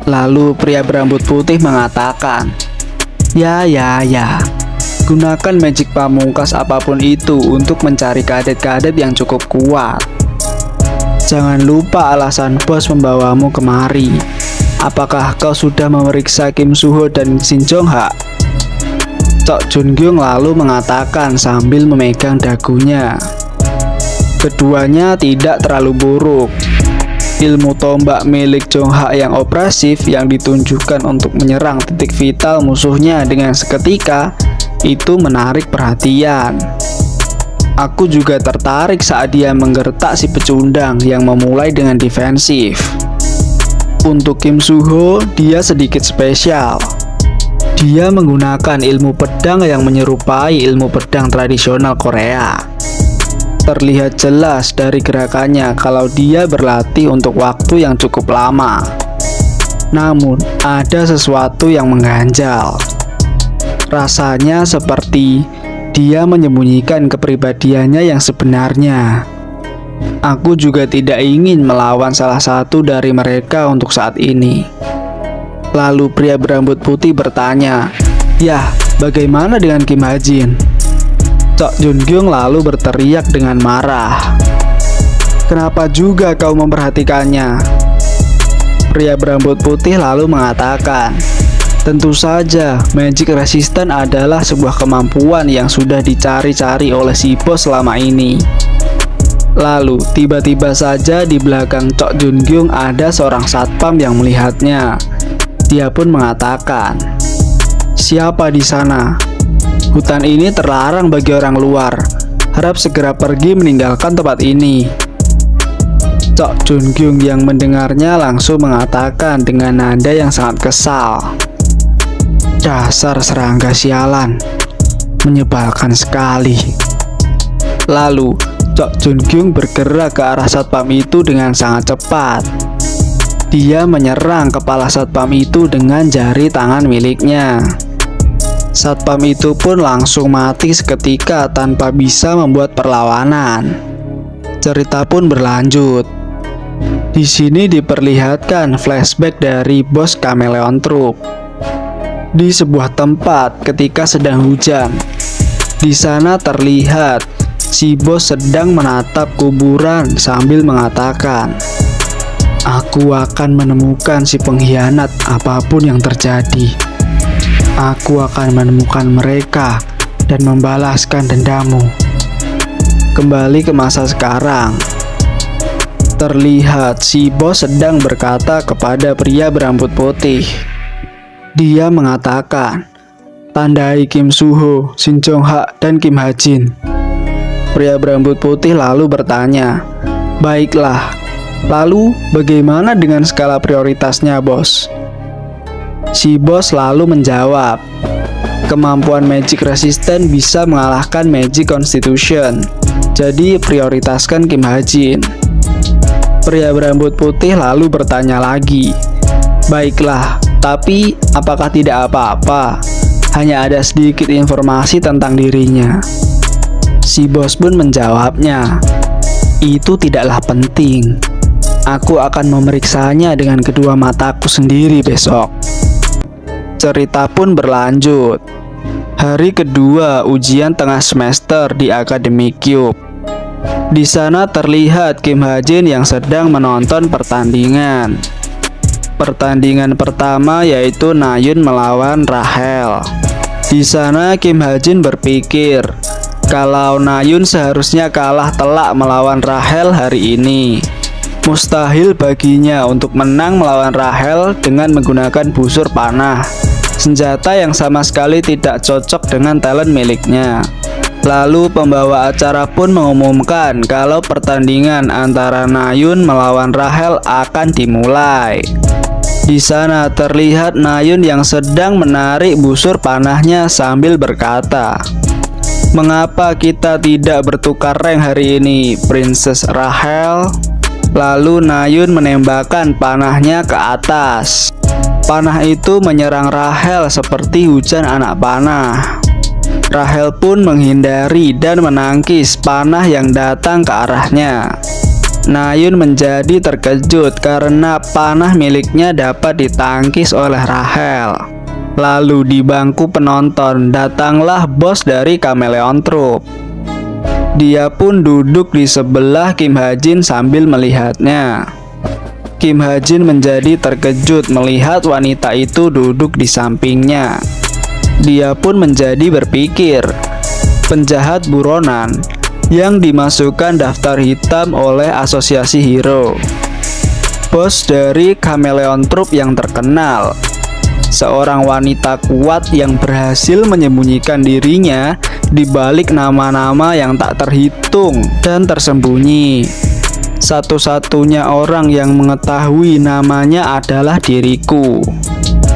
Lalu pria berambut putih mengatakan, Ya, gunakan magic pamungkas apapun itu untuk mencari kadet-kadet yang cukup kuat. Jangan lupa alasan bos membawamu kemari. Apakah kau sudah memeriksa Kim Soo-ho dan Shin Jong-ha?" Chok Jun-kyung lalu mengatakan sambil memegang dagunya, "Keduanya tidak terlalu buruk. ilmu tombak milik Jongha yang opresif yang ditunjukkan untuk menyerang titik vital musuhnya dengan seketika itu menarik perhatian. Aku juga tertarik saat dia menggertak si pecundang yang memulai dengan defensif. Untuk Kim Soo-ho, dia sedikit spesial. Dia menggunakan ilmu pedang yang menyerupai ilmu pedang tradisional Korea. Terlihat jelas dari gerakannya kalau dia berlatih untuk waktu yang cukup lama. Namun, ada sesuatu yang mengganjal. Rasanya seperti dia menyembunyikan kepribadiannya yang sebenarnya. Aku juga tidak ingin melawan salah satu dari mereka untuk saat ini. Lalu pria berambut putih bertanya, "Yah, bagaimana dengan Kim Ha-jin?" Chok Jun-kyung lalu berteriak dengan marah, "Kenapa juga kau memperhatikannya?" Pria berambut putih lalu mengatakan, "Tentu saja, magic resistant adalah sebuah kemampuan yang sudah dicari-cari oleh si bos selama ini." Lalu, tiba-tiba saja di belakang Chok Jun-kyung ada seorang satpam yang melihatnya. Dia pun mengatakan, "Siapa di sana? Hutan ini terlarang bagi orang luar. Harap segera pergi meninggalkan tempat ini." Chok Jun-kyung yang mendengarnya langsung mengatakan dengan nada yang sangat kesal, "Dasar serangga sialan, menyebalkan sekali." Lalu, Chok Jun-kyung bergerak ke arah satpam itu dengan sangat cepat. Dia menyerang kepala satpam itu dengan jari tangan miliknya. Satpam itu pun langsung mati seketika tanpa bisa membuat perlawanan. Cerita pun berlanjut. Di sini diperlihatkan flashback dari bos Chameleon Troupe. Di sebuah tempat ketika sedang hujan. Di sana terlihat si bos sedang menatap kuburan sambil mengatakan, "Aku akan menemukan si pengkhianat apapun yang terjadi. Aku akan menemukan mereka dan membalaskan dendammu." Kembali ke masa sekarang. Terlihat si bos sedang berkata kepada pria berambut putih. Dia mengatakan, "Tandai Kim Soo-ho, Shin Jong-ha, dan Kim Ha-jin." Pria berambut putih lalu bertanya, "Baiklah, lalu bagaimana dengan skala prioritasnya, bos?" Si bos lalu menjawab, "Kemampuan magic resistant bisa mengalahkan magic constitution. Jadi prioritaskan Kim Ha-jin." Pria berambut putih lalu bertanya lagi, "Baiklah, tapi apakah tidak apa-apa? Hanya ada sedikit informasi tentang dirinya." Si bos pun menjawabnya, "Itu tidaklah penting. Aku akan memeriksanya dengan kedua mataku sendiri besok." Cerita pun berlanjut. Hari kedua ujian tengah semester di Academy Cube. Di sana terlihat Kim Ha-jin yang sedang menonton pertandingan. Pertandingan pertama yaitu Nayun melawan Rahel. Di sana Kim Ha-jin berpikir kalau Nayun seharusnya kalah telak melawan Rahel hari ini. Mustahil baginya untuk menang melawan Rahel dengan menggunakan busur panah, senjata yang sama sekali tidak cocok dengan talent miliknya. Lalu pembawa acara pun mengumumkan kalau pertandingan antara Nayun melawan Rahel akan dimulai. Di sana terlihat Nayun yang sedang menarik busur panahnya sambil berkata, "Mengapa kita tidak bertukar rank hari ini, Princess Rahel?" Lalu Nayun menembakkan panahnya ke atas. Panah itu menyerang Rahel seperti hujan anak panah. Rahel pun menghindari dan menangkis panah yang datang ke arahnya. Nayun menjadi terkejut karena panah miliknya dapat ditangkis oleh Rahel. Lalu di bangku penonton datanglah bos dari Chameleon Troupe. Dia pun duduk di sebelah Kim Ha-jin sambil melihatnya. Kim Ha-jin menjadi terkejut melihat wanita itu duduk di sampingnya. Dia pun menjadi berpikir, penjahat buronan yang dimasukkan daftar hitam oleh asosiasi hero. bos dari Chameleon Troupe yang terkenal. Seorang wanita kuat yang berhasil menyembunyikan dirinya di balik nama-nama yang tak terhitung dan tersembunyi. Satu-satunya orang yang mengetahui namanya adalah diriku.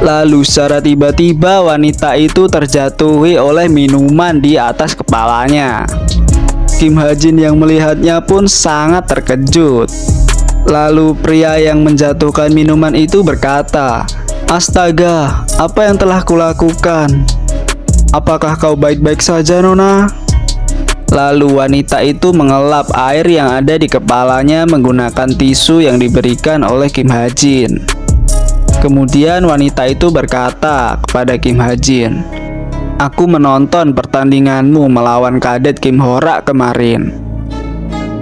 Lalu secara tiba-tiba wanita itu terjatuhi oleh minuman di atas kepalanya. Kim Ha Jin yang melihatnya pun sangat terkejut. Lalu pria yang menjatuhkan minuman itu berkata, "Astaga, apa yang telah kulakukan? Apakah kau baik-baik saja, Nona?" Lalu wanita itu mengelap air yang ada di kepalanya menggunakan tisu yang diberikan oleh Kim Ha Jin. Kemudian wanita itu berkata kepada Kim Ha Jin, "Aku menonton pertandinganmu melawan kadet Kim Hora kemarin.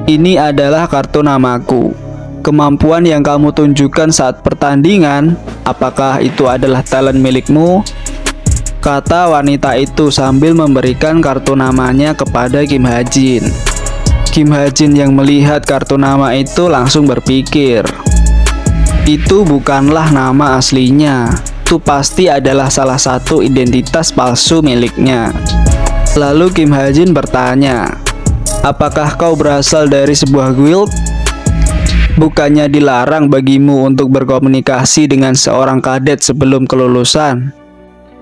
Ini adalah kartu namaku. Kemampuan yang kamu tunjukkan saat pertandingan, apakah itu adalah talent milikmu?" Kata wanita itu sambil memberikan kartu namanya kepada Kim Ha Jin. Kim Ha Jin yang melihat kartu nama itu langsung berpikir, itu bukanlah nama aslinya. Itu pasti adalah salah satu identitas palsu miliknya. Lalu Kim Ha Jin bertanya, "Apakah kau berasal dari sebuah guild? Bukannya dilarang bagimu untuk berkomunikasi dengan seorang kadet sebelum kelulusan?"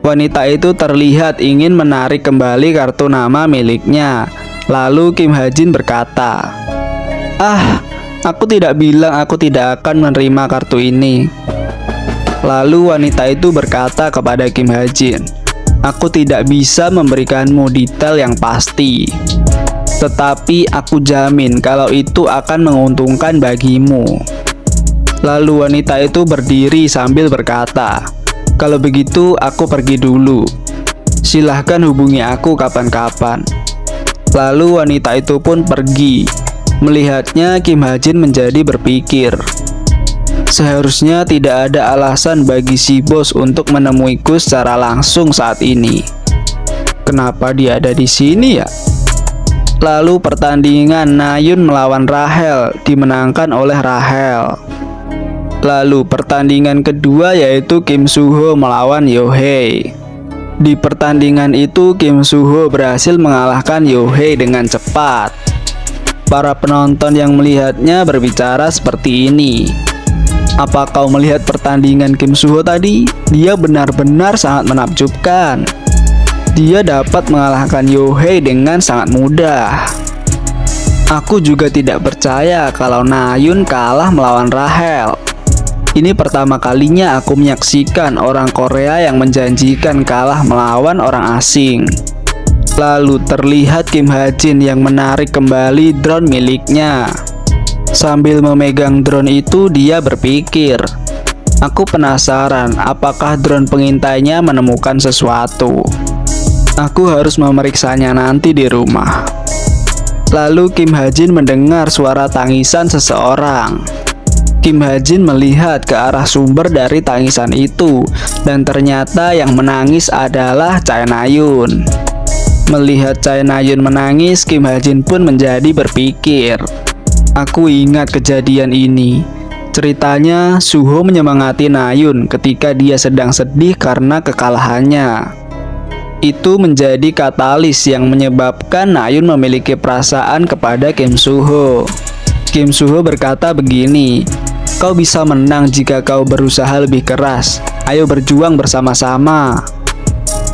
Wanita itu terlihat ingin menarik kembali kartu nama miliknya. Lalu Kim Ha Jin berkata, Aku tidak bilang aku tidak akan menerima kartu ini." Lalu wanita itu berkata kepada Kim Ha Jin, "Aku tidak bisa memberikanmu detail yang pasti, tetapi aku jamin kalau itu akan menguntungkan bagimu." Lalu wanita itu berdiri sambil berkata, "Kalau begitu aku pergi dulu. Silahkan hubungi aku kapan-kapan." Lalu wanita itu pun pergi. Melihatnya, Kim Ha Jin menjadi berpikir, seharusnya tidak ada alasan bagi si bos untuk menemuiku secara langsung saat ini. Kenapa dia ada di sini ya? Lalu pertandingan Nayun melawan Rahel dimenangkan oleh Rahel. Lalu pertandingan kedua yaitu Kim Suho melawan Yohei. Di pertandingan itu Kim Suho berhasil mengalahkan Yohei dengan cepat. Para penonton yang melihatnya berbicara seperti ini, "Apa kau melihat pertandingan Kim Suho tadi? Dia benar-benar sangat menakjubkan. Dia dapat mengalahkan Yohei dengan sangat mudah. Aku juga tidak percaya kalau Nayun kalah melawan Rahel. Ini pertama kalinya aku menyaksikan orang Korea yang menjanjikan kalah melawan orang asing." Lalu terlihat Kim Ha Jin yang menarik kembali drone miliknya. Sambil memegang drone itu, dia berpikir, "Aku penasaran apakah drone pengintainya menemukan sesuatu. Aku harus memeriksanya nanti di rumah." Lalu Kim Ha Jin mendengar suara tangisan seseorang. Kim Ha Jin melihat ke arah sumber dari tangisan itu, dan ternyata yang menangis adalah Chae Na-yun. Melihat Chae Na-yun menangis, Kim Ha Jin pun menjadi berpikir, "Aku ingat kejadian ini. Ceritanya Suho menyemangati Na-yun ketika dia sedang sedih karena kekalahannya. Itu menjadi katalis yang menyebabkan Na-yun memiliki perasaan kepada Kim Suho." Kim Suho berkata begini, "Kau bisa menang jika kau berusaha lebih keras. Ayo berjuang bersama-sama."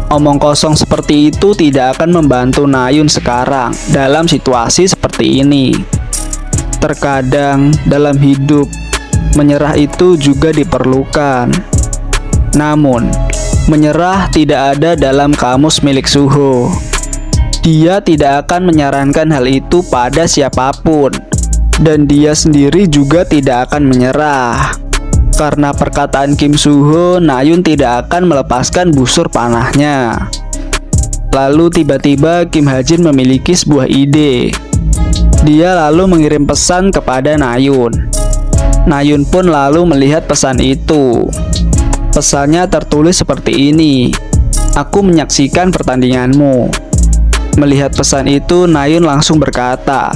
Omong kosong seperti itu tidak akan membantu Nayun sekarang dalam situasi seperti ini. Terkadang dalam hidup, menyerah itu juga diperlukan. Namun, menyerah tidak ada dalam kamus milik Suho. Dia tidak akan menyarankan hal itu pada siapapun, dan dia sendiri juga tidak akan menyerah. Karena perkataan Kim Suho, Nayun tidak akan melepaskan busur panahnya. Lalu tiba-tiba Kim Ha Jin memiliki sebuah ide. Dia lalu mengirim pesan kepada Nayun. Nayun pun lalu melihat pesan itu. Pesannya tertulis seperti ini, "Aku menyaksikan pertandinganmu." Melihat pesan itu, Nayun langsung berkata,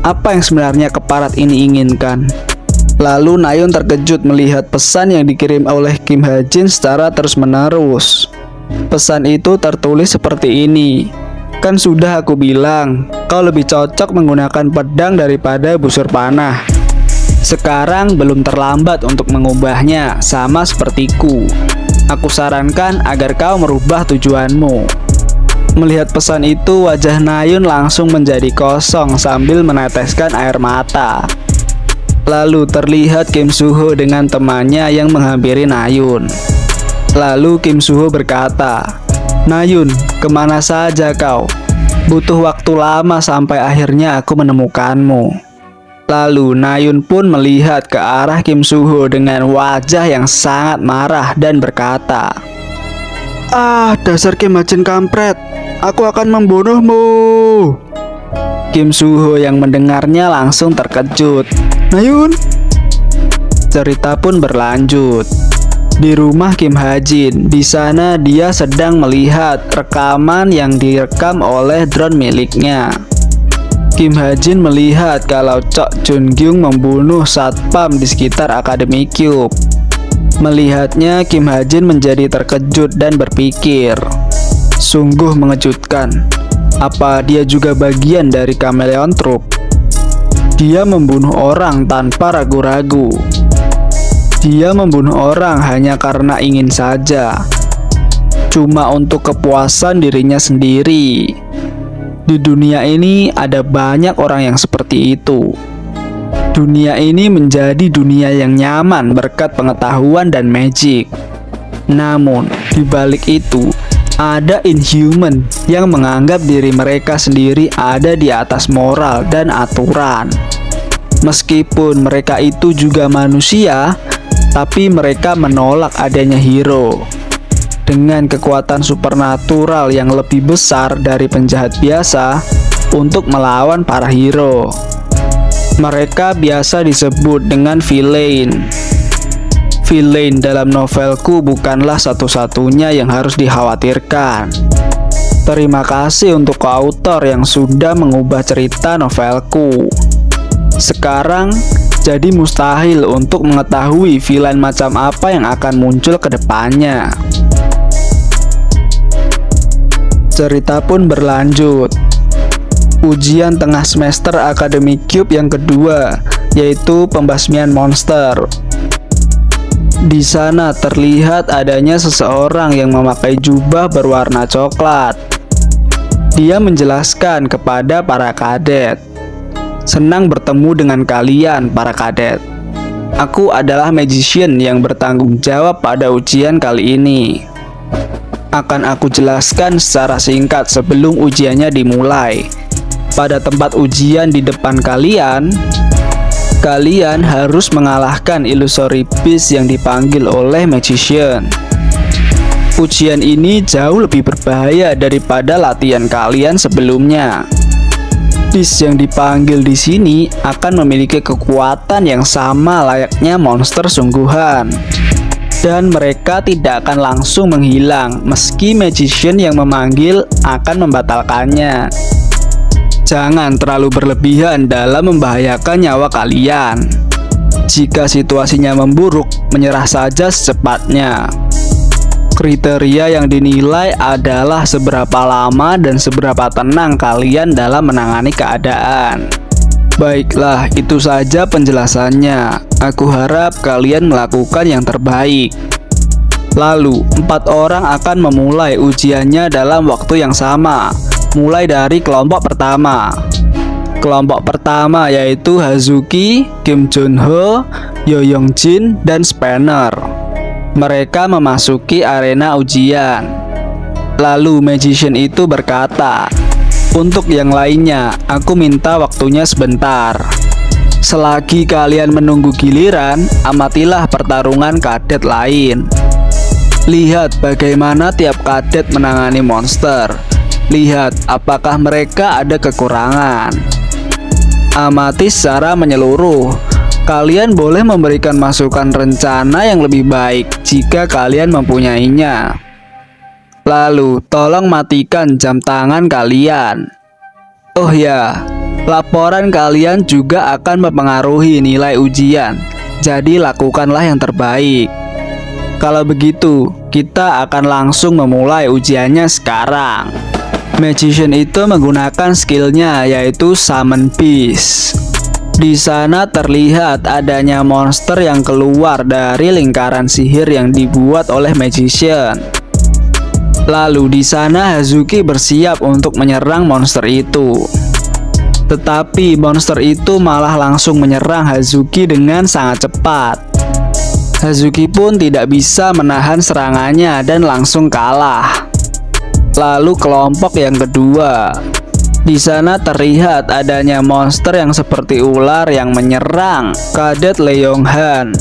"Apa yang sebenarnya keparat ini inginkan? Lalu Nayun terkejut melihat pesan yang dikirim oleh Kim Ha-jin secara terus-menerus. Pesan itu tertulis seperti ini. Kan sudah aku bilang, kau lebih cocok menggunakan pedang daripada busur panah. Sekarang belum terlambat untuk mengubahnya, sama sepertiku. Aku sarankan agar kau merubah tujuanmu. Melihat pesan itu, wajah Nayun langsung menjadi kosong sambil meneteskan air mata. Lalu terlihat Kim Soo-ho dengan temannya yang menghampiri Nayun. Lalu Kim Soo-ho berkata, "Nayun, kemana saja kau? Butuh waktu lama sampai akhirnya aku menemukanmu." Lalu Nayun pun melihat ke arah Kim Soo-ho dengan wajah yang sangat marah dan berkata, "Ah, dasar Kim Ha-jin kampret, aku akan membunuhmu." Kim Soo-ho yang mendengarnya langsung terkejut. "Nayun?" Cerita pun berlanjut. Di rumah Kim Ha-jin, di sana dia sedang melihat rekaman yang direkam oleh drone miliknya. Kim Ha-jin melihat kalau Chok Jun-gyung membunuh satpam di sekitar Akademi Cube. Melihatnya, Kim Ha-jin menjadi terkejut dan berpikir, sungguh mengejutkan. Apa dia juga bagian dari Chameleon Troupe? Dia membunuh orang tanpa ragu-ragu. Dia membunuh orang hanya karena ingin saja, cuma untuk kepuasan dirinya sendiri. Di dunia ini ada banyak orang yang seperti itu. Dunia ini menjadi dunia yang nyaman berkat pengetahuan dan magic. Namun, di balik itu, ada inhuman yang menganggap diri mereka sendiri ada di atas moral dan aturan. Meskipun mereka itu juga manusia, tapi mereka menolak adanya hero. Dengan kekuatan supernatural yang lebih besar dari penjahat biasa untuk melawan para hero. Mereka biasa disebut dengan villain. Villain dalam novelku bukanlah satu-satunya yang harus dikhawatirkan. Terima kasih untuk autor yang sudah mengubah cerita novelku. Sekarang jadi mustahil untuk mengetahui villain macam apa yang akan muncul ke depannya. Cerita pun berlanjut. Ujian tengah semester Akademi Cube yang kedua, yaitu pembasmian monster. Di sana terlihat adanya seseorang yang memakai jubah berwarna coklat. Dia menjelaskan kepada para kadet, "Senang bertemu dengan kalian para kadet. Aku adalah magician yang bertanggung jawab pada ujian kali ini. Akan aku jelaskan secara singkat sebelum ujiannya dimulai. Pada tempat ujian di depan kalian, kalian harus mengalahkan illusory beast yang dipanggil oleh magician. Ujian ini jauh lebih berbahaya daripada latihan kalian sebelumnya. Beast yang dipanggil di sini akan memiliki kekuatan yang sama layaknya monster sungguhan. Dan mereka tidak akan langsung menghilang meski magician yang memanggil akan membatalkannya. Jangan terlalu berlebihan dalam membahayakan nyawa kalian. Jika situasinya memburuk, menyerah saja secepatnya. Kriteria yang dinilai adalah seberapa lama dan seberapa tenang kalian dalam menangani keadaan. Baiklah, itu saja penjelasannya. Aku harap kalian melakukan yang terbaik." Lalu, 4 orang akan memulai ujiannya dalam waktu yang sama. Mulai dari kelompok pertama. Kelompok pertama yaitu Hazuki, Kim Jun-ho, Yo Young-jin, dan Spanner. Mereka memasuki arena ujian. Lalu magician itu berkata, "Untuk yang lainnya, aku minta waktunya sebentar. Selagi kalian menunggu giliran, amatilah pertarungan kadet lain. Lihat bagaimana tiap kadet menangani monster. Lihat apakah mereka ada kekurangan. Amati secara menyeluruh. Kalian boleh memberikan masukan rencana yang lebih baik jika kalian mempunyainya. Lalu tolong matikan jam tangan kalian. Oh ya, laporan kalian juga akan mempengaruhi nilai ujian. Jadi lakukanlah yang terbaik. Kalau begitu, kita akan langsung memulai ujiannya sekarang. Magician itu menggunakan skillnya yaitu Summon Beast. Di sana terlihat adanya monster yang keluar dari lingkaran sihir yang dibuat oleh Magician. Lalu di sana Hazuki bersiap untuk menyerang monster itu. Tetapi monster itu malah langsung menyerang Hazuki dengan sangat cepat. Hazuki pun tidak bisa menahan serangannya dan langsung kalah. Lalu kelompok yang kedua. Di sana terlihat adanya monster yang seperti ular yang menyerang Kadet Leonghan.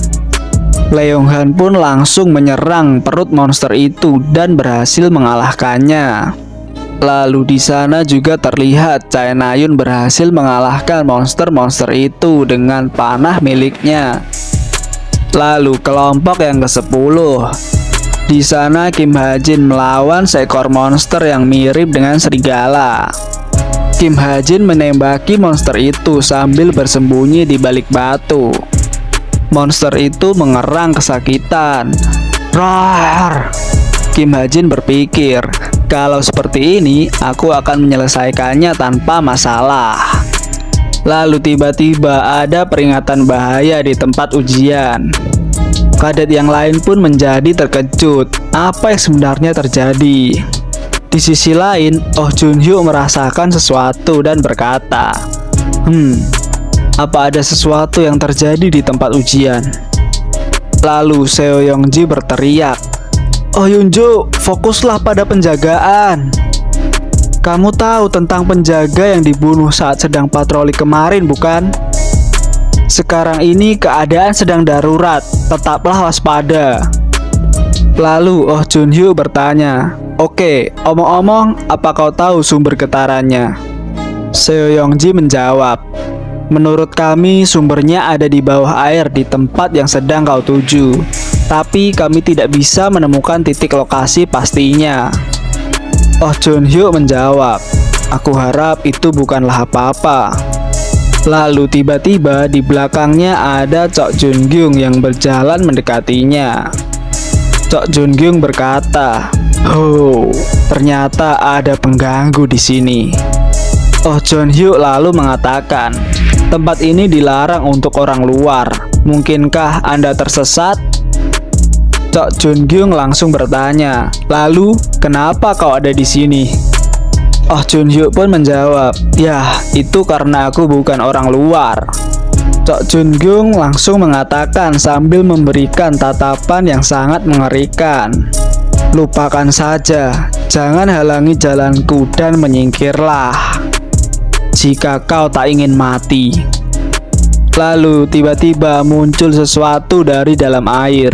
Leonghan pun langsung menyerang perut monster itu dan berhasil mengalahkannya. Lalu di sana juga terlihat Chaenayun berhasil mengalahkan monster-monster itu dengan panah miliknya. Lalu kelompok yang ke-10. Di sana Kim Ha-jin melawan seekor monster yang mirip dengan serigala. Kim Ha-jin menembaki monster itu sambil bersembunyi di balik batu. Monster itu mengerang kesakitan. Roar! Kim Ha-jin berpikir, kalau seperti ini aku akan menyelesaikannya tanpa masalah. Lalu tiba-tiba ada peringatan bahaya di tempat ujian. Kadet yang lain pun menjadi terkejut. Apa yang sebenarnya terjadi? Di sisi lain, Oh Junhyo merasakan sesuatu dan berkata, apa ada sesuatu yang terjadi di tempat ujian? Lalu Seo Yongji berteriak, Oh Yunjo, fokuslah pada penjagaan. Kamu tahu tentang penjaga yang dibunuh saat sedang patroli kemarin, bukan? Sekarang ini keadaan sedang darurat, tetaplah waspada. Lalu Oh Junhyo bertanya, Oke, omong-omong, apa kau tahu sumber getarannya? Seo Yongji menjawab, menurut kami sumbernya ada di bawah air di tempat yang sedang kau tuju. Tapi kami tidak bisa menemukan titik lokasi pastinya. Oh Junhyo menjawab, aku harap itu bukanlah apa-apa. Lalu tiba-tiba di belakangnya ada Chok Jungyung yang berjalan mendekatinya. Chok Jungyung berkata, Oh, ternyata ada pengganggu di sini. Oh Junhyo lalu mengatakan, tempat ini dilarang untuk orang luar. Mungkinkah Anda tersesat? Chok Jungyung langsung bertanya, lalu kenapa kau ada di sini? Oh Junhyo pun menjawab, ya itu karena aku bukan orang luar. Chok Jungyung langsung mengatakan sambil memberikan tatapan yang sangat mengerikan, lupakan saja, jangan halangi jalanku dan menyingkirlah jika kau tak ingin mati. Lalu tiba-tiba muncul sesuatu dari dalam air.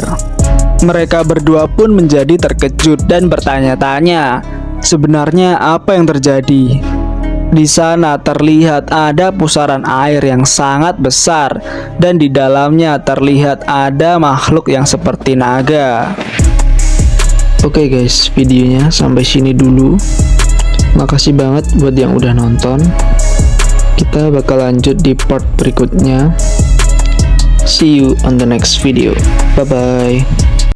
Mereka berdua pun menjadi terkejut dan bertanya-tanya, sebenarnya apa yang terjadi? Di sana terlihat ada pusaran air yang sangat besar dan di dalamnya terlihat ada makhluk yang seperti naga. Oke guys, videonya sampai sini dulu. Makasih banget buat yang udah nonton. Kita bakal lanjut di part berikutnya. See you on the next video. Bye bye.